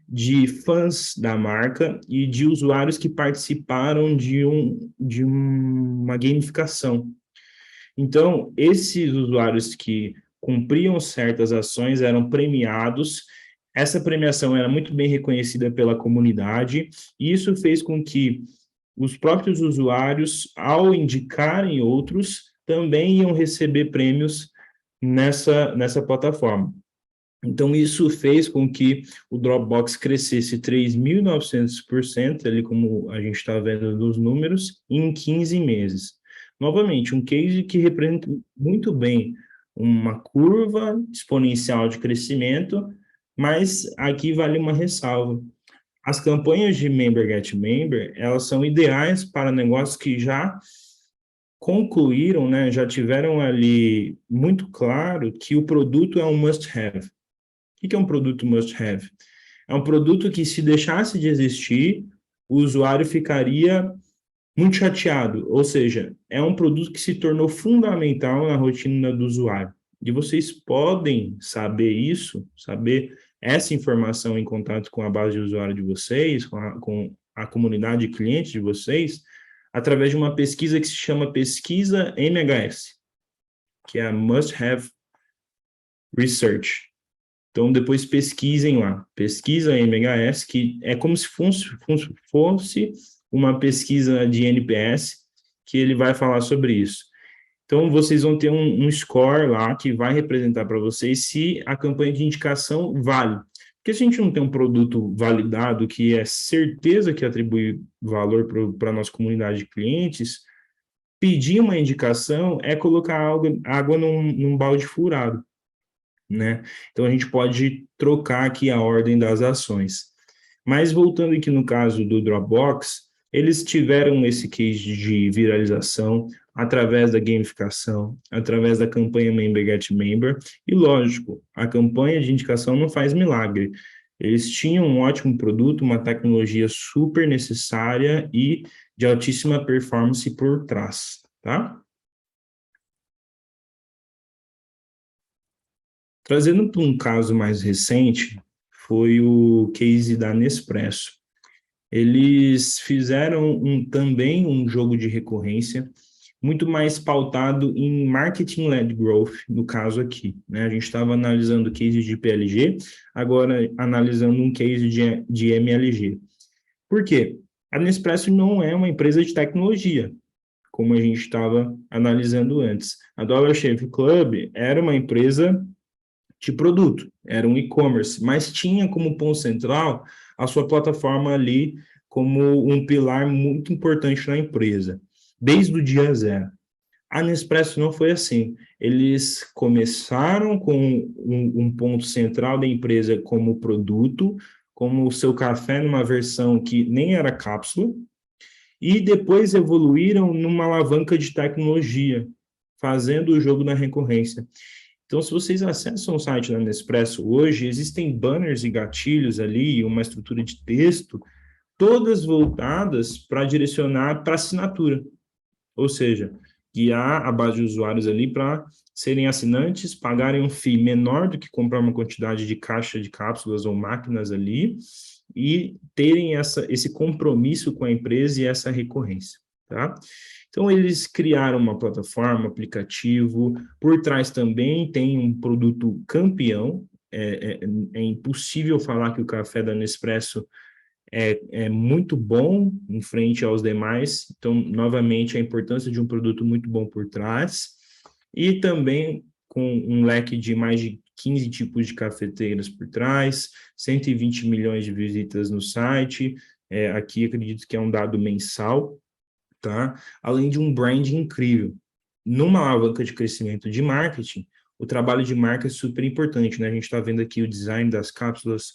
de fãs da marca e de usuários que participaram de uma gamificação. Então, esses usuários que cumpriam certas ações eram premiados. Essa premiação era muito bem reconhecida pela comunidade, e isso fez com que os próprios usuários, ao indicarem outros, também iam receber prêmios nessa plataforma. Então, isso fez com que o Dropbox crescesse 3.900%, ali como a gente está vendo nos números, em 15 meses. Novamente, um case que representa muito bem uma curva exponencial de crescimento, mas aqui vale uma ressalva. As campanhas de Member Get Member, elas são ideais para negócios que já concluíram, né, já tiveram ali muito claro que o produto é um must-have. O que é um produto must-have? É um produto que, se deixasse de existir, o usuário ficaria muito chateado. Ou seja, é um produto que se tornou fundamental na rotina do usuário. E vocês podem saber isso, saber essa informação em contato com a base de usuário de vocês, com a comunidade de clientes de vocês, através de uma pesquisa que se chama Pesquisa MHS, que é a Must Have Research. Então, depois pesquisem lá, pesquisa MHS, que é como se fosse uma pesquisa de NPS, que ele vai falar sobre isso. Então, vocês vão ter um score lá que vai representar para vocês se a campanha de indicação vale. Porque se a gente não tem um produto validado, que é certeza que atribui valor para a nossa comunidade de clientes, pedir uma indicação é colocar água num balde furado, né? Então, a gente pode trocar aqui a ordem das ações. Mas, voltando aqui no caso do Dropbox, eles tiveram esse case de viralização através da gamificação, através da campanha Member Get Member, e lógico, a campanha de indicação não faz milagre. Eles tinham um ótimo produto, uma tecnologia super necessária e de altíssima performance por trás, tá? Trazendo para um caso mais recente, foi o case da Nespresso. Eles fizeram também um jogo de recorrência, muito mais pautado em marketing-led growth, no caso aqui, né? A gente estava analisando cases de PLG, agora analisando um case de MLG. Por quê? A Nespresso não é uma empresa de tecnologia, como a gente estava analisando antes. A Dollar Shave Club era uma empresa de produto, era um e-commerce, mas tinha como ponto central a sua plataforma ali como um pilar muito importante na empresa, desde o dia zero. A Nespresso não foi assim. Eles começaram com um ponto central da empresa como produto, como o seu café numa versão que nem era cápsula, e depois evoluíram numa alavanca de tecnologia, fazendo o jogo na recorrência. Então, se vocês acessam o site da Nespresso hoje, existem banners e gatilhos ali, uma estrutura de texto, todas voltadas para direcionar para assinatura. Ou seja, guiar a base de usuários ali para serem assinantes, pagarem um FII menor do que comprar uma quantidade de caixa de cápsulas ou máquinas ali e terem esse compromisso com a empresa e essa recorrência, tá? Então, eles criaram uma plataforma, aplicativo, por trás também tem um produto campeão, é impossível falar que o café da Nespresso é muito bom em frente aos demais, então, novamente, a importância de um produto muito bom por trás, e também com um leque de mais de 15 tipos de cafeteiras por trás, 120 milhões de visitas no site, aqui acredito que é um dado mensal, tá? Além de um brand incrível. Numa alavanca de crescimento de marketing, o trabalho de marca é super importante, né? A gente está vendo aqui o design das cápsulas,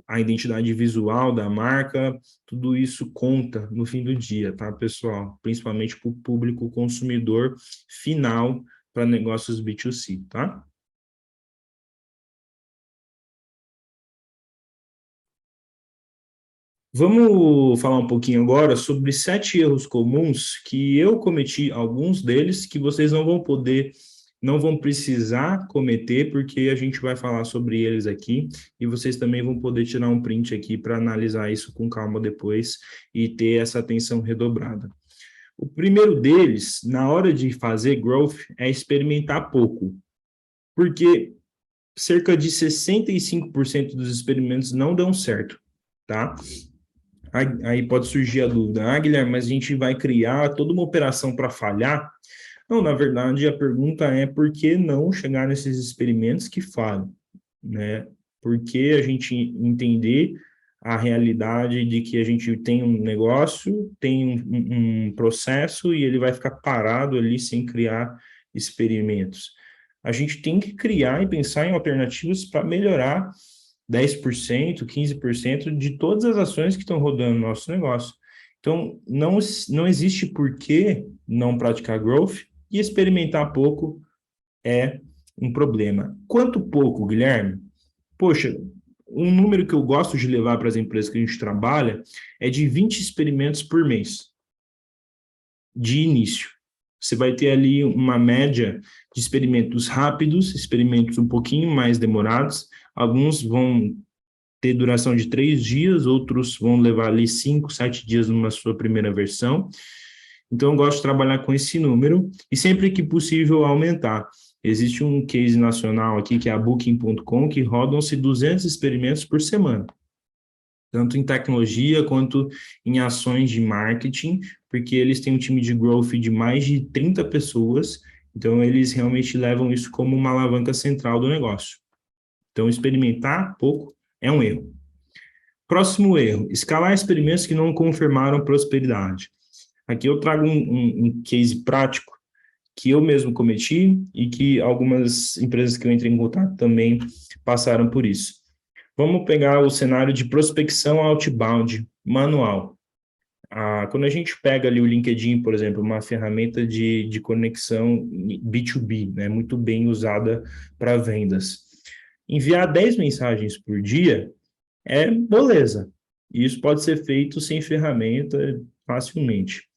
a identidade visual da marca, tudo isso conta no fim do dia, tá, pessoal? Principalmente para o público consumidor final para negócios B2C, tá? Vamos falar um pouquinho agora sobre 7 erros comuns que eu cometi, alguns deles que vocês não vão precisar cometer, porque a gente vai falar sobre eles aqui e vocês também vão poder tirar um print aqui para analisar isso com calma depois e ter essa atenção redobrada. O primeiro deles, na hora de fazer growth, é experimentar pouco, porque cerca de 65% dos experimentos não dão certo, tá? Aí pode surgir a dúvida, Guilherme, mas a gente vai criar toda uma operação para falhar? Não, na verdade, a pergunta é por que não chegar nesses experimentos que falham? né? Porque a gente entender a realidade de que a gente tem um negócio, tem um processo e ele vai ficar parado ali sem criar experimentos. A gente tem que criar e pensar em alternativas para melhorar 10%, 15% de todas as ações que estão rodando no nosso negócio. Então, não existe por que não praticar growth e experimentar pouco é um problema. Quanto pouco, Guilherme? Poxa, um número que eu gosto de levar para as empresas que a gente trabalha é de 20 experimentos por mês, de início. Você vai ter ali uma média de experimentos rápidos, experimentos um pouquinho mais demorados. Alguns vão ter duração de 3 dias, outros vão levar ali 5, 7 dias numa sua primeira versão. Então, eu gosto de trabalhar com esse número e sempre que possível aumentar. Existe um case nacional aqui, que é a Booking.com, que rodam-se 200 experimentos por semana, tanto em tecnologia quanto em ações de marketing, porque eles têm um time de growth de mais de 30 pessoas, então eles realmente levam isso como uma alavanca central do negócio. Então, experimentar pouco é um erro. Próximo erro, escalar experimentos que não confirmaram prosperidade. Aqui eu trago um case prático que eu mesmo cometi e que algumas empresas que eu entrei em contato também passaram por isso. Vamos pegar o cenário de prospecção outbound manual. Quando a gente pega ali o LinkedIn, por exemplo, uma ferramenta de conexão B2B, né, muito bem usada para vendas. Enviar 10 mensagens por dia é moleza. Isso pode ser feito sem ferramenta facilmente.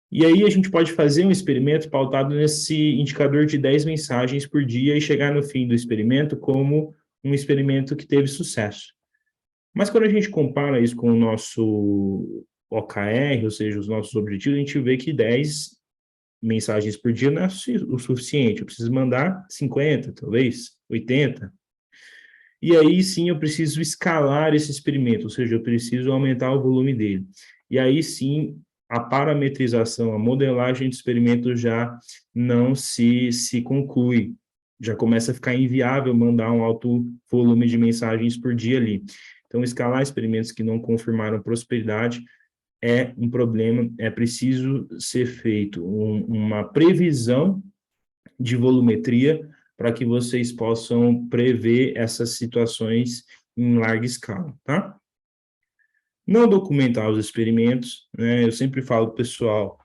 E aí a gente pode fazer um experimento pautado nesse indicador de 10 mensagens por dia e chegar no fim do experimento como um experimento que teve sucesso. Mas quando a gente compara isso com o nosso OKR, ou seja, os nossos objetivos, a gente vê que 10 mensagens por dia não é o suficiente. Eu preciso mandar 50, talvez, 80. E aí sim eu preciso escalar esse experimento, ou seja, eu preciso aumentar o volume dele. E aí sim a parametrização, a modelagem de experimento já não se conclui. Já começa a ficar inviável mandar um alto volume de mensagens por dia ali. Então, escalar experimentos que não confirmaram prosperidade é um problema, é preciso ser feito uma previsão de volumetria para que vocês possam prever essas situações em larga escala, tá? Não documentar os experimentos, né? Eu sempre falo, pessoal,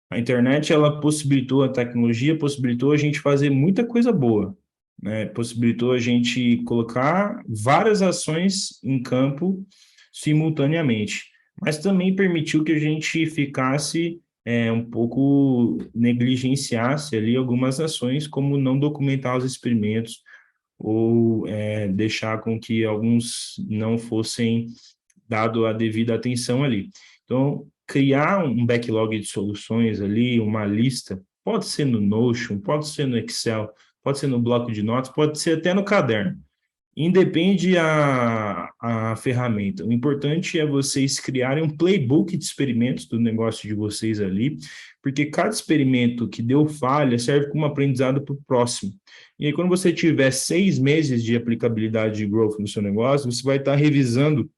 a internet, ela possibilitou, a tecnologia possibilitou a gente fazer muita coisa boa, né? Possibilitou a gente colocar várias ações em campo simultaneamente, mas também permitiu que a gente ficasse um pouco negligenciasse ali algumas ações, como não documentar os experimentos ou deixar com que alguns não fossem dado a devida atenção ali. Então, criar um backlog de soluções ali, uma lista, pode ser no Notion, pode ser no Excel, pode ser no bloco de notas, pode ser até no caderno. Independe a ferramenta. O importante é vocês criarem um playbook de experimentos do negócio de vocês ali, porque cada experimento que deu falha serve como aprendizado para o próximo. E aí, quando você tiver 6 meses de aplicabilidade de growth no seu negócio, você vai estar revisando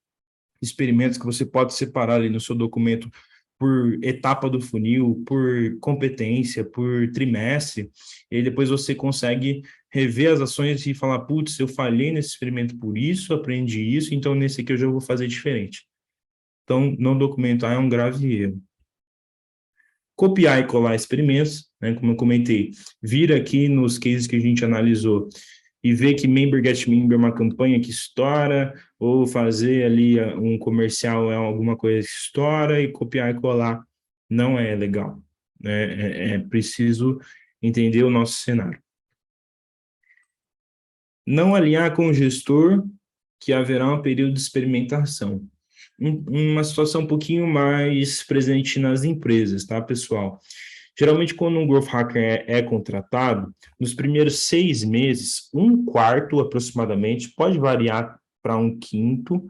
experimentos que você pode separar ali no seu documento por etapa do funil, por competência, por trimestre, e aí depois você consegue rever as ações e falar, putz, eu falhei nesse experimento por isso, aprendi isso, então nesse aqui eu já vou fazer diferente. Então, não documentar é um grave erro. Copiar e colar experimentos, né, como eu comentei, vir aqui nos cases que a gente analisou e ver que Member Get Member é uma campanha que estoura, ou fazer ali um comercial é alguma coisa que estoura, e copiar e colar não é legal, né? É preciso entender o nosso cenário. Não alinhar com o gestor que haverá um período de experimentação. Uma situação um pouquinho mais presente nas empresas, tá, pessoal? Geralmente, quando um Growth Hacker é contratado, nos primeiros 6 meses, 1/4 aproximadamente, pode variar para 1/5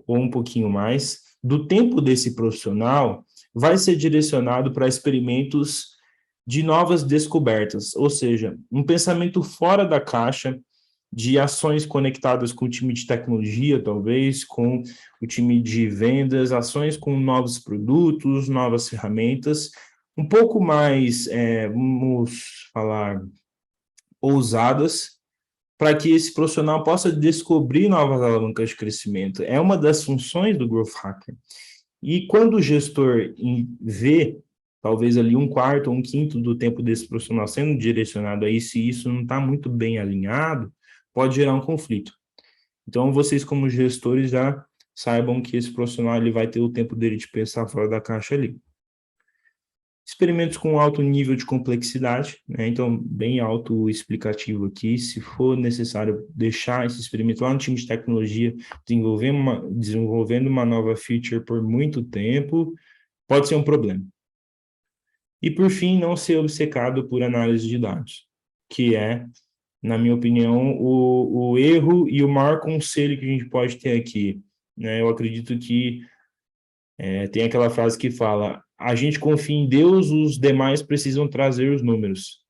ou um pouquinho mais, do tempo desse profissional vai ser direcionado para experimentos de novas descobertas, ou seja, um pensamento fora da caixa, de ações conectadas com o time de tecnologia, talvez, com o time de vendas, ações com novos produtos, novas ferramentas, um pouco mais, vamos falar, ousadas, para que esse profissional possa descobrir novas alavancas de crescimento. É uma das funções do Growth Hacker. E quando o gestor vê, talvez ali um quarto ou um quinto do tempo desse profissional sendo direcionado a isso, e isso não está muito bem alinhado, pode gerar um conflito. Então, vocês como gestores já saibam que esse profissional ele vai ter o tempo dele de pensar fora da caixa ali. Experimentos com alto nível de complexidade, né? Então, bem auto-explicativo aqui. Se for necessário deixar esse experimento lá no time de tecnologia, desenvolvendo uma nova feature por muito tempo, pode ser um problema. E, por fim, não ser obcecado por análise de dados, que é, na minha opinião, o erro e o maior conselho que a gente pode ter aqui, né? Eu acredito que tem aquela frase que fala: a gente confia em Deus, os demais precisam trazer os números.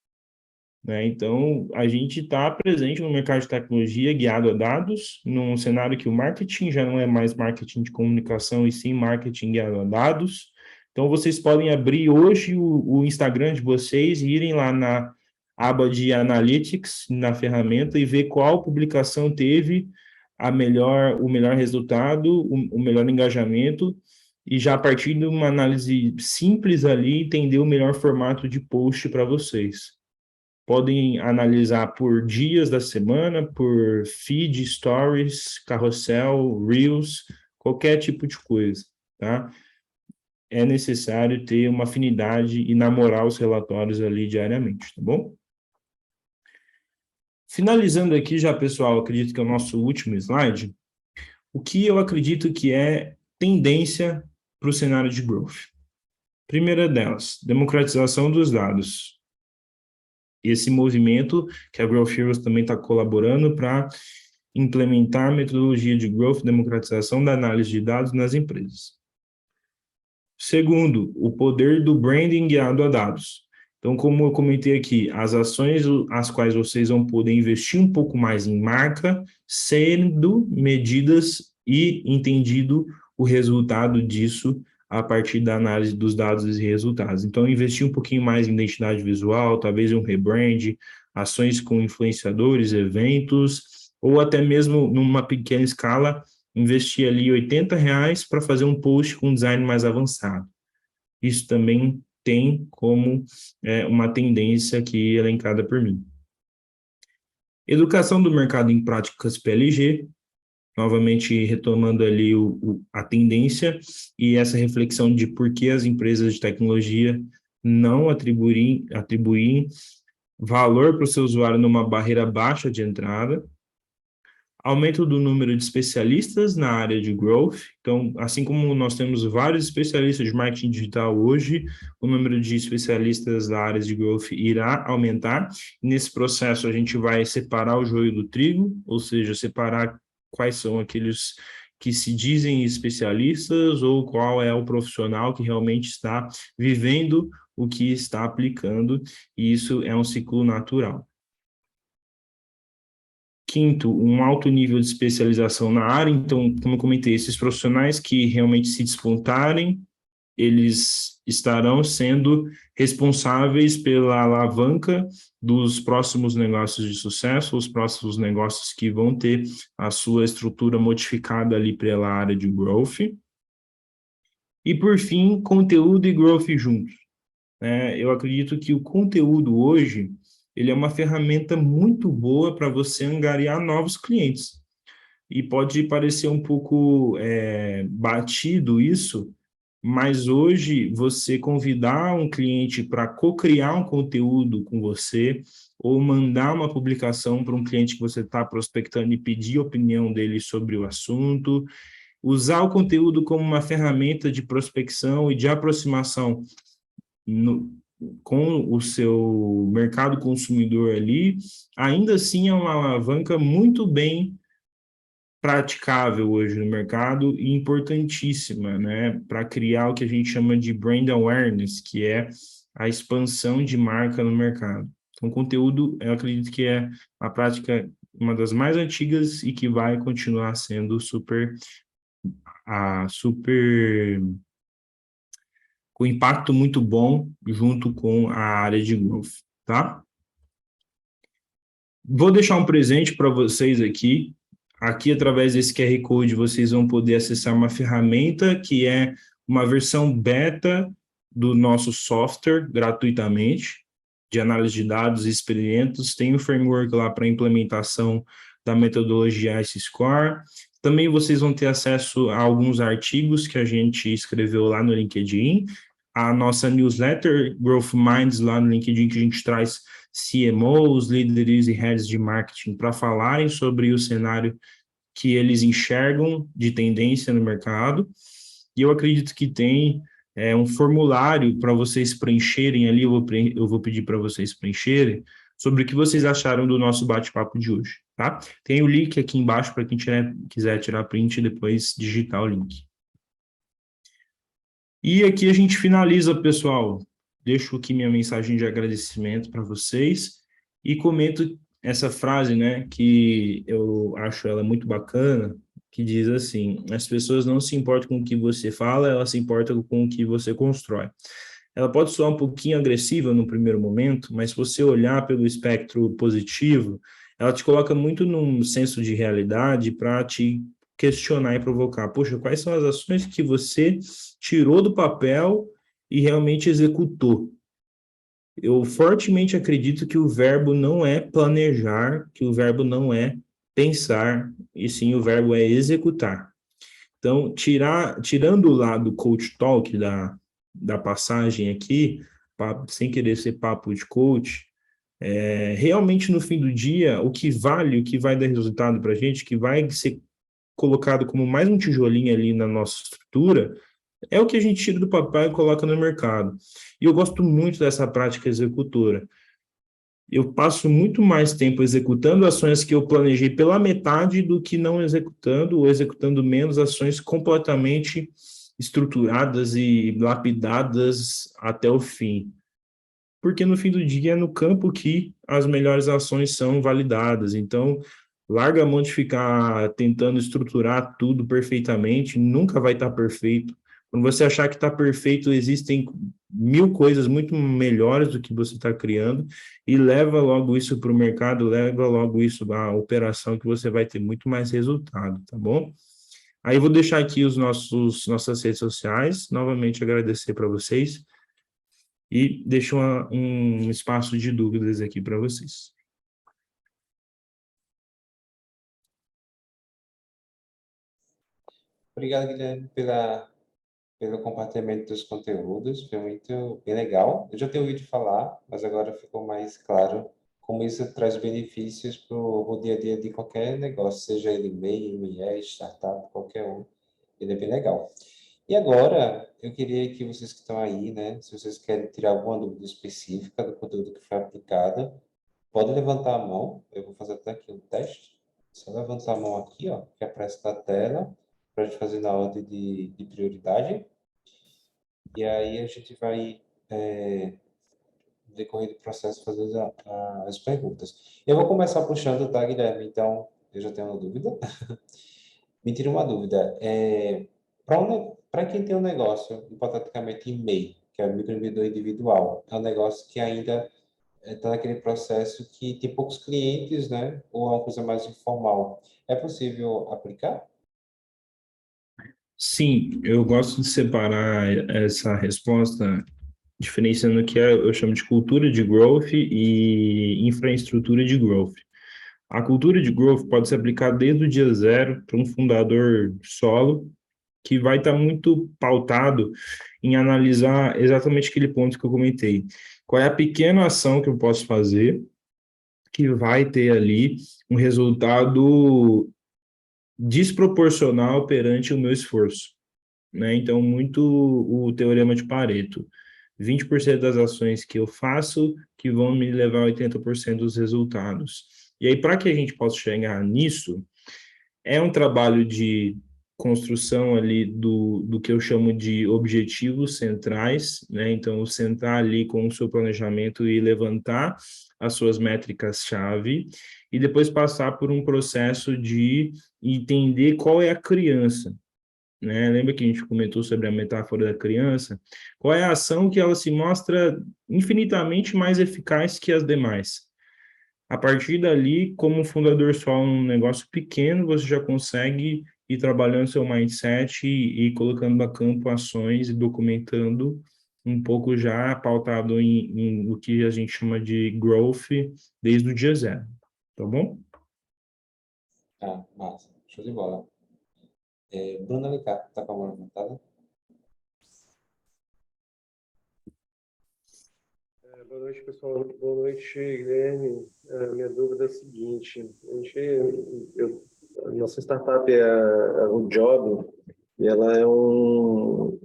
Né? Então, a gente está presente no mercado de tecnologia guiado a dados, num cenário que o marketing já não é mais marketing de comunicação, e sim marketing guiado a dados. Então, vocês podem abrir hoje o Instagram de vocês e irem lá na aba de Analytics, na ferramenta, e ver qual publicação teve o melhor resultado, o melhor engajamento, e já a partir de uma análise simples ali, entender o melhor formato de post para vocês. Podem analisar por dias da semana, por feed, stories, carrossel, reels, qualquer tipo de coisa, tá? É necessário ter uma afinidade e namorar os relatórios ali diariamente, tá bom? Finalizando aqui já, pessoal, acredito que é o nosso último slide. O que eu acredito que é tendência para o cenário de growth? Primeira delas, democratização dos dados. Esse movimento que a Growth Heroes também está colaborando para implementar a metodologia de growth, democratização da análise de dados nas empresas. Segundo, o poder do branding guiado a dados. Então, como eu comentei aqui, as ações as quais vocês vão poder investir um pouco mais em marca, sendo medidas e entendido o resultado disso a partir da análise dos dados e resultados. Então, investir um pouquinho mais em identidade visual, talvez um rebrand, ações com influenciadores, eventos, ou até mesmo numa pequena escala, investir ali R$ 80 para fazer um post com design mais avançado. Isso também tem como uma tendência aqui elencada por mim. Educação do mercado em práticas PLG, novamente retomando ali a tendência e essa reflexão de por que as empresas de tecnologia não atribuírem valor para o seu usuário numa barreira baixa de entrada. Aumento do número de especialistas na área de growth. Então, assim como nós temos vários especialistas de marketing digital hoje, o número de especialistas da área de growth irá aumentar. Nesse processo, a gente vai separar o joio do trigo, ou seja, separar quais são aqueles que se dizem especialistas ou qual é o profissional que realmente está vivendo o que está aplicando, e isso é um ciclo natural. Quinto, um alto nível de especialização na área. Então, como eu comentei, esses profissionais que realmente se despontarem, eles estarão sendo responsáveis pela alavanca dos próximos negócios de sucesso, os próximos negócios que vão ter a sua estrutura modificada ali pela área de growth. E, por fim, conteúdo e growth juntos. Eu acredito que o conteúdo hoje ele é uma ferramenta muito boa para você angariar novos clientes. E pode parecer um pouco batido isso, mas hoje você convidar um cliente para co-criar um conteúdo com você ou mandar uma publicação para um cliente que você está prospectando e pedir a opinião dele sobre o assunto, usar o conteúdo como uma ferramenta de prospecção e de aproximação com o seu mercado consumidor ali, ainda assim é uma alavanca muito bem praticável hoje no mercado e importantíssima, né, para criar o que a gente chama de brand awareness, que é a expansão de marca no mercado. Então, conteúdo, eu acredito que é a prática uma das mais antigas e que vai continuar sendo super com impacto muito bom junto com a área de growth, tá? Vou deixar um presente para vocês aqui. Aqui, através desse QR Code, vocês vão poder acessar uma ferramenta que é uma versão beta do nosso software, gratuitamente, de análise de dados e experimentos. Tem um framework lá para implementação da metodologia ICE Score. Também vocês vão ter acesso a alguns artigos que a gente escreveu lá no LinkedIn, a nossa newsletter Growth Minds lá no LinkedIn, que a gente traz CMOs, líderes e heads de marketing para falarem sobre o cenário que eles enxergam de tendência no mercado. E eu acredito que tem um formulário para vocês preencherem ali, eu vou pedir para vocês preencherem, sobre o que vocês acharam do nosso bate-papo de hoje, tá? Tem o link aqui embaixo para quem quiser tirar print e depois digitar o link. E aqui a gente finaliza, pessoal. Deixo aqui minha mensagem de agradecimento para vocês e comento essa frase, né, que eu acho ela muito bacana, que diz assim: as pessoas não se importam com o que você fala, elas se importam com o que você constrói. Ela pode soar um pouquinho agressiva no primeiro momento, mas se você olhar pelo espectro positivo, ela te coloca muito num senso de realidade para te questionar e provocar. Poxa, quais são as ações que você tirou do papel e realmente executou? Eu fortemente acredito que o verbo não é planejar, que o verbo não é pensar, e sim o verbo é executar. Então, tirando o lado coach talk da passagem aqui, sem querer ser papo de coach, realmente no fim do dia, o que vale, o que vai dar resultado para a gente, que vai ser colocado como mais um tijolinho ali na nossa estrutura, é o que a gente tira do papel e coloca no mercado. E eu gosto muito dessa prática executora. Eu passo muito mais tempo executando ações que eu planejei pela metade do que não executando, ou executando menos ações completamente estruturadas e lapidadas até o fim. Porque no fim do dia é no campo que as melhores ações são validadas. Então, larga a mão de ficar tentando estruturar tudo perfeitamente, nunca vai estar perfeito. Quando você achar que está perfeito, existem 1000 coisas muito melhores do que você está criando, e leva logo isso para o mercado, leva logo isso à operação, que você vai ter muito mais resultado, tá bom? Aí eu vou deixar aqui nossas redes sociais, novamente agradecer para vocês, e deixo um espaço de dúvidas aqui para vocês. Obrigado, Guilherme, pelo compartilhamento dos conteúdos, foi muito bem legal. Eu já tenho ouvido falar, mas agora ficou mais claro como isso traz benefícios para o dia a dia de qualquer negócio, seja ele MEI, ME, startup, qualquer um. Ele é bem legal. E agora, eu queria que vocês que estão aí, né, se vocês querem tirar alguma dúvida específica do conteúdo que foi aplicado, pode levantar a mão. Eu vou fazer até aqui um teste. Só levantar a mão aqui, ó, que aparece na tela, para a gente fazer na ordem de prioridade. E aí a gente vai, no decorrer do processo, fazer as perguntas. Eu vou começar puxando, tá, Guilherme? Então, eu já tenho uma dúvida. Me tira uma dúvida. Para quem tem um negócio, hipoteticamente em MEI, que é o microempreendedor individual, é um negócio que ainda está naquele processo que tem poucos clientes, né? Ou é uma coisa mais informal. É possível aplicar? Sim, eu gosto de separar essa resposta, diferenciando o que eu chamo de cultura de growth e infraestrutura de growth. A cultura de growth pode ser aplicada desde o dia zero para um fundador solo, que vai estar muito pautado em analisar exatamente aquele ponto que eu comentei. Qual é a pequena ação que eu posso fazer que vai ter ali um resultado desproporcional perante o meu esforço, né? Então, muito o teorema de Pareto. 20% das ações que eu faço que vão me levar a 80% dos resultados. E aí, para que a gente possa chegar nisso, é um trabalho de construção ali do que eu chamo de objetivos centrais, né? Então, sentar ali com o seu planejamento e levantar as suas métricas-chave e depois passar por um processo de entender qual é a criança, né? Lembra que a gente comentou sobre a metáfora da criança? Qual é a ação que ela se mostra infinitamente mais eficaz que as demais? A partir dali, como fundador só um negócio pequeno, você já consegue ir trabalhando seu mindset e colocando a campo ações e documentando um pouco já pautado em o que a gente chama de growth desde o dia zero, tá bom? Ah, massa. Show de bola. Bruno Alicate, tá com a mão levantada? Boa noite, pessoal. Boa noite, Guilherme. Minha dúvida é a seguinte: a nossa startup é o Job, e ela é um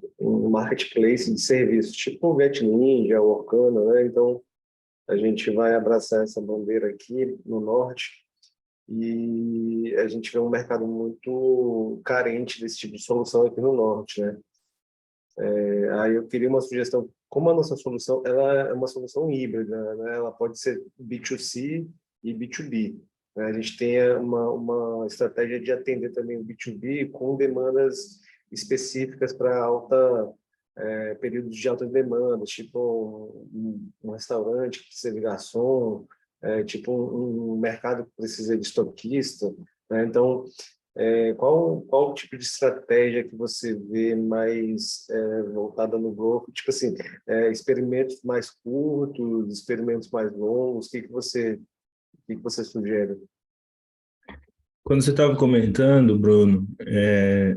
marketplace de serviços, tipo o VetNinja, o Orkana, né? Então, a gente vai abraçar essa bandeira aqui no norte e a gente vê um mercado muito carente desse tipo de solução aqui no norte, né? Aí eu queria uma sugestão. Como a nossa solução ela é uma solução híbrida, né? Ela pode ser B2C e B2B, né? A gente tem uma estratégia de atender também o B2B com demandas específicas para períodos de alta demanda, tipo um restaurante que precisa de garçom, tipo um mercado que precisa de estoquista, né? Então, qual o tipo de estratégia que você vê mais voltada no growth? Tipo assim, experimentos mais curtos, experimentos mais longos, o que que você sugere? Quando você estava comentando, Bruno,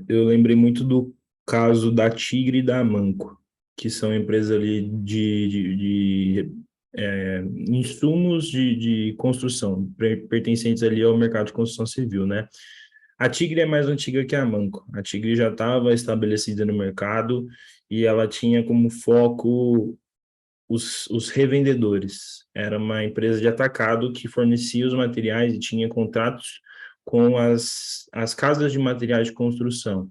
eu lembrei muito do caso da Tigre e da Manco, que são empresas ali de insumos de construção, pertencentes ali ao mercado de construção civil, né? A Tigre é mais antiga que a Manco. A Tigre já estava estabelecida no mercado e ela tinha como foco os revendedores. Era uma empresa de atacado que fornecia os materiais e tinha contratos com as casas de materiais de construção.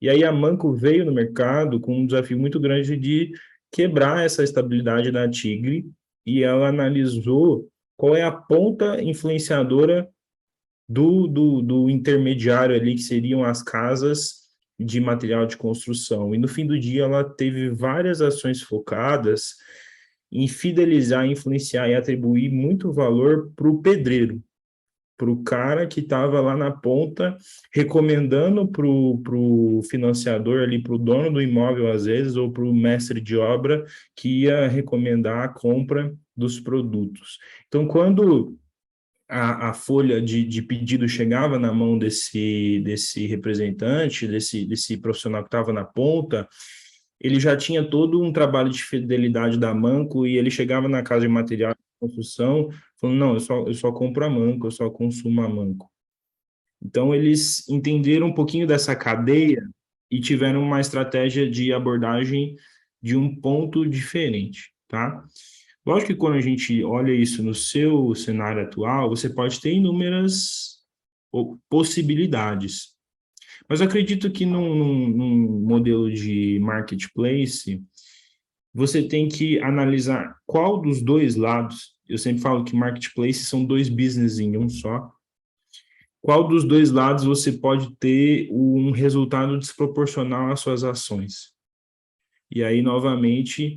E aí a Manco veio no mercado com um desafio muito grande de quebrar essa estabilidade da Tigre e ela analisou qual é a ponta influenciadora do intermediário ali, que seriam as casas de material de construção. E no fim do dia, ela teve várias ações focadas em fidelizar, influenciar e atribuir muito valor para o pedreiro, para o cara que estava lá na ponta, recomendando para o financiador ali, para o dono do imóvel, às vezes, ou para o mestre de obra, que ia recomendar a compra dos produtos. Então, quando a folha de pedido chegava na mão desse representante, desse profissional que estava na ponta, ele já tinha todo um trabalho de fidelidade da Manco e ele chegava na casa de material de construção falando, não, eu só compro a Manco, eu só consumo a Manco. Então, eles entenderam um pouquinho dessa cadeia e tiveram uma estratégia de abordagem de um ponto diferente, tá? Lógico que quando a gente olha isso no seu cenário atual, você pode ter inúmeras possibilidades. Mas eu acredito que num modelo de marketplace, você tem que analisar qual dos dois lados. Eu sempre falo que marketplace são dois business em um só. Qual dos dois lados você pode ter um resultado desproporcional às suas ações? E aí, novamente,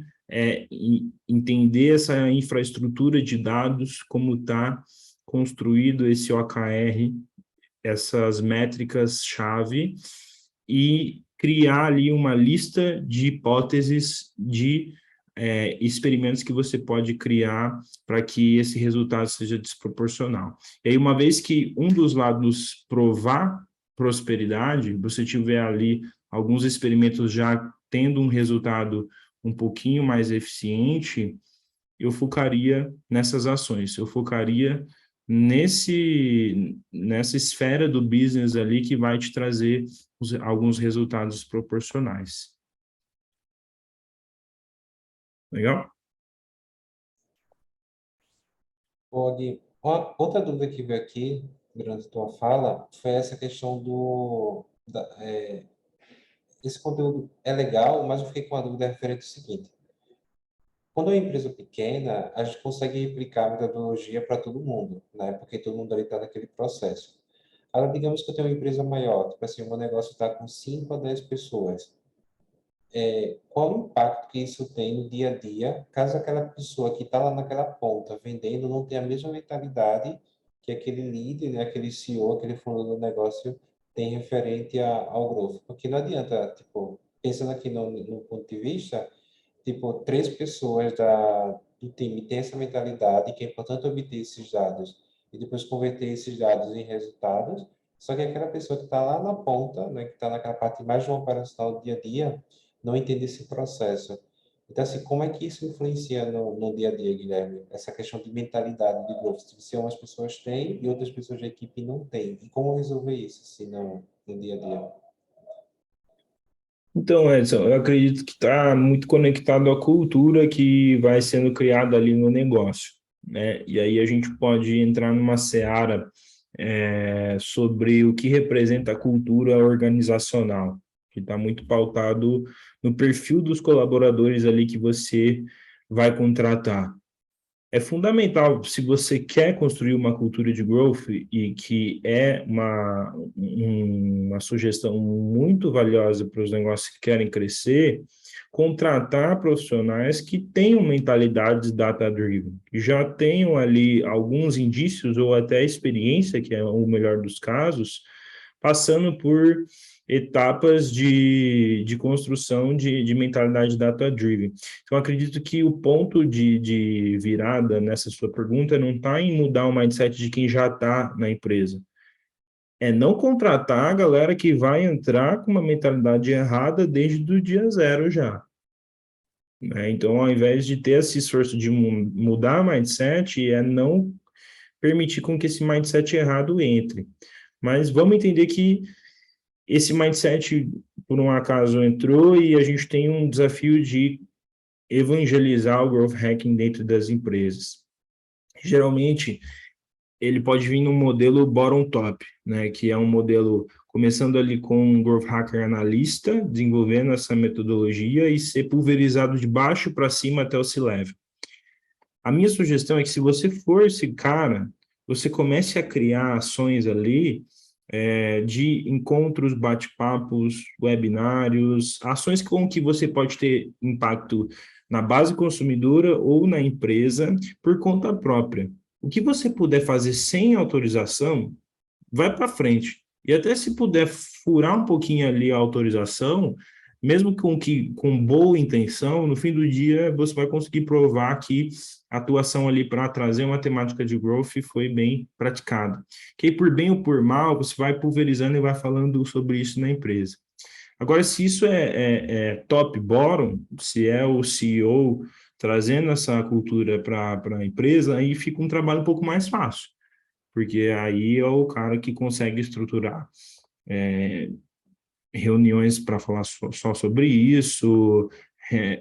entender essa infraestrutura de dados, como está construído esse OKR, essas métricas-chave, e criar ali uma lista de hipóteses de experimentos que você pode criar para que esse resultado seja desproporcional. E aí, uma vez que um dos lados provar prosperidade, você tiver ali alguns experimentos já tendo um resultado um pouquinho mais eficiente, eu focaria nessas ações, eu focaria nessa esfera do business ali que vai te trazer alguns resultados proporcionais. Legal? Outra dúvida que veio aqui durante a tua fala foi essa questão esse conteúdo é legal, mas eu fiquei com uma dúvida referente ao seguinte. Quando é uma empresa pequena, a gente consegue replicar a metodologia para todo mundo, né? Porque todo mundo ali está naquele processo. Agora, digamos que eu tenho uma empresa maior, tipo assim, o meu negócio está com 5 a 10 pessoas. Qual o impacto que isso tem no dia a dia, caso aquela pessoa que está lá naquela ponta vendendo não tenha a mesma mentalidade que aquele líder, né, aquele CEO, aquele fundador do negócio tem referente ao growth? Porque não adianta, tipo, pensando aqui no ponto de vista, tipo, 3 pessoas do time têm essa mentalidade que é importante obter esses dados e depois converter esses dados em resultados, só que aquela pessoa que está lá na ponta, né, que está naquela parte mais de uma operacional do dia a dia, não entende esse processo. Então, assim, como é que isso influencia no dia a dia, Guilherme? Essa questão de mentalidade de growth. Se umas pessoas têm e outras pessoas da equipe não têm. E como resolver isso, assim, no dia a dia? Então, Edson, eu acredito que está muito conectado à cultura que vai sendo criada ali no negócio, né? E aí a gente pode entrar numa seara sobre o que representa a cultura organizacional, que está muito pautado no perfil dos colaboradores ali que você vai contratar. É fundamental, se você quer construir uma cultura de growth, e que é uma sugestão muito valiosa para os negócios que querem crescer, contratar profissionais que tenham mentalidades data-driven, que já tenham ali alguns indícios ou até experiência, que é o melhor dos casos, passando por etapas de construção de mentalidade data-driven. Então, acredito que o ponto de virada nessa sua pergunta não está em mudar o mindset de quem já está na empresa. É não contratar a galera que vai entrar com uma mentalidade errada desde o dia zero já, né? Então, ao invés de ter esse esforço de mudar o mindset, é não permitir com que esse mindset errado entre. Mas vamos entender que esse mindset, por um acaso, entrou e a gente tem um desafio de evangelizar o growth hacking dentro das empresas. Geralmente, ele pode vir num modelo bottom-top, né, que é um modelo começando ali com um growth hacker analista, desenvolvendo essa metodologia e ser pulverizado de baixo para cima até o C-level. A minha sugestão é que, se você for esse cara, você comece a criar ações ali de encontros, bate-papos, webinários, ações com que você pode ter impacto na base consumidora ou na empresa por conta própria. O que você puder fazer sem autorização, vai para frente. E até se puder furar um pouquinho ali a autorização, mesmo com boa intenção, no fim do dia você vai conseguir provar que a atuação ali para trazer uma temática de growth foi bem praticada. Que por bem ou por mal, você vai pulverizando e vai falando sobre isso na empresa. Agora, se isso é top-bottom, se é o CEO trazendo essa cultura para a empresa, aí fica um trabalho um pouco mais fácil, porque aí é o cara que consegue estruturar reuniões para falar só sobre isso,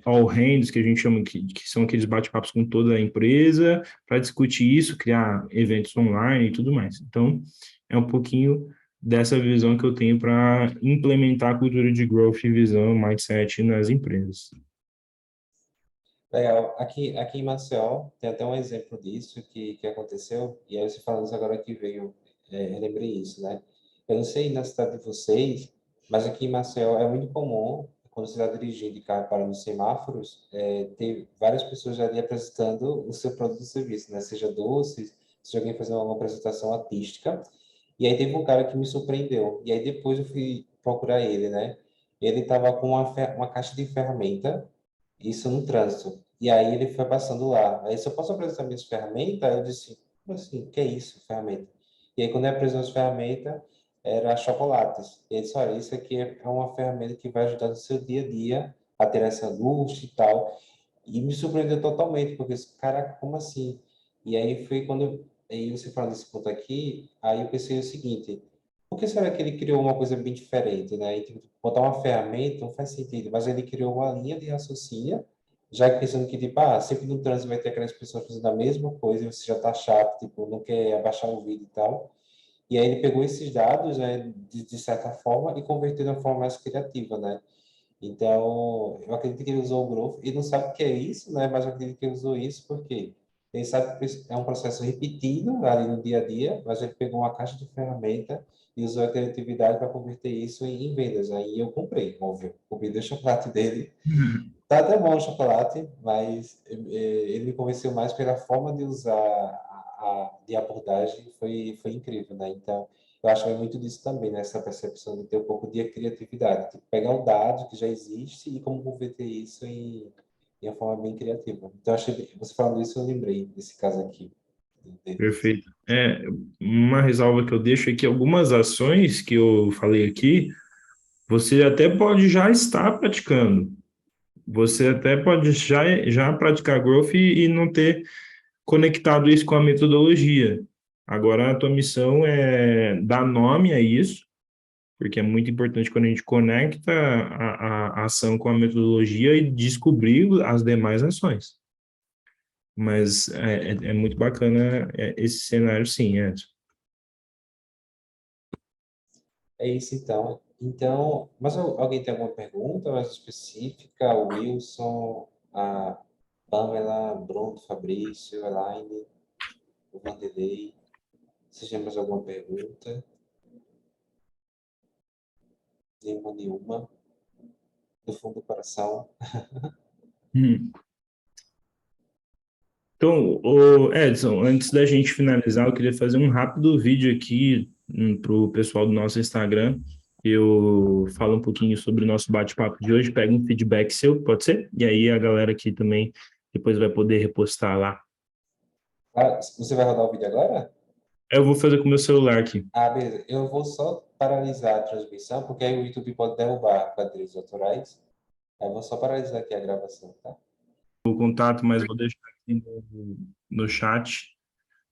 all hands, que a gente chama que são aqueles bate-papos com toda a empresa, para discutir isso, criar eventos online e tudo mais. Então, é um pouquinho dessa visão que eu tenho para implementar a cultura de growth e visão, mindset nas empresas. Legal. Aqui em Maceió, tem até um exemplo disso que aconteceu, e aí você falando isso agora que veio, eu lembrei isso, né? Eu não sei na cidade de vocês, mas aqui em Maceió é muito comum, quando você está dirigindo de carro para nos semáforos, ter várias pessoas ali apresentando o seu produto ou serviço, né? Seja doces, seja alguém fazendo uma apresentação artística. E aí teve um cara que me surpreendeu, e aí depois eu fui procurar ele, né? Ele estava com uma caixa de ferramenta, isso no trânsito. E aí ele foi passando lá. Aí, se eu posso apresentar minhas ferramentas, eu disse, como assim, o que é isso, ferramenta? E aí, quando eu apresentou as ferramentas, era chocolates. E ele disse, olha, isso aqui é uma ferramenta que vai ajudar no seu dia a dia a ter essa luz e tal. E me surpreendeu totalmente, porque eu disse, caraca, como assim? E aí foi aí você fala desse ponto aqui, aí eu pensei o seguinte, por que será que ele criou uma coisa bem diferente, né? E, tipo, botar uma ferramenta não faz sentido, mas ele criou uma linha de raciocínio, já que pensando que, tipo, sempre no trânsito vai ter aquelas pessoas fazendo a mesma coisa, e você já tá chato, tipo, não quer abaixar o vídeo e tal. E aí ele pegou esses dados, né, de certa forma, e converteu de uma forma mais criativa, né? Então, eu acredito que ele usou o Growth, e não sabe o que é isso, né? Mas eu acredito que ele usou isso porque ele sabe que é um processo repetido ali no dia a dia, mas ele pegou uma caixa de ferramenta e usou a criatividade para converter isso em vendas. Aí eu comprei, óbvio, comprei o chocolate dele. Tá até bom o chocolate, mas ele me convenceu mais pela forma de usar de abordagem, foi incrível, né? Então, eu acho que é muito disso também, né? Essa percepção de ter um pouco de criatividade, tipo, pegar um dado que já existe e como converter isso em uma forma bem criativa. Então, você falando isso, eu lembrei desse caso aqui. Perfeito. Uma ressalva que eu deixo é que algumas ações que eu falei aqui, você até pode já estar praticando. Você até pode já praticar growth e não ter conectado isso com a metodologia. Agora, a tua missão é dar nome a isso, porque é muito importante quando a gente conecta a ação com a metodologia e descobrir as demais ações. Mas é muito bacana esse cenário, sim, Edson. É isso, então. Então, mas alguém tem alguma pergunta mais específica? O Wilson, a Pamela, Bruno, Fabrício, Elaine, o Vanderlei. Se temos alguma pergunta? Nenhuma. Do fundo do coração. Hum. Então, Edson, antes da gente finalizar, eu queria fazer um rápido vídeo aqui para o pessoal do nosso Instagram. Eu falo um pouquinho sobre o nosso bate-papo de hoje, pego um feedback seu, pode ser? E aí a galera aqui também depois vai poder repostar lá. Ah, você vai rodar o vídeo agora? Eu vou fazer com o meu celular aqui. Ah, beleza. Eu vou só paralisar a transmissão, porque aí o YouTube pode derrubar para direitos autorais. Aí eu vou só paralisar aqui a gravação, tá? O contato, mas vou deixar aqui no chat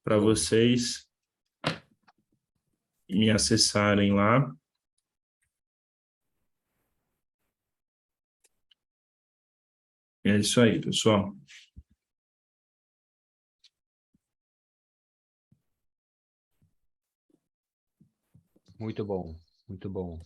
para vocês me acessarem lá. É isso aí, pessoal. Muito bom, muito bom.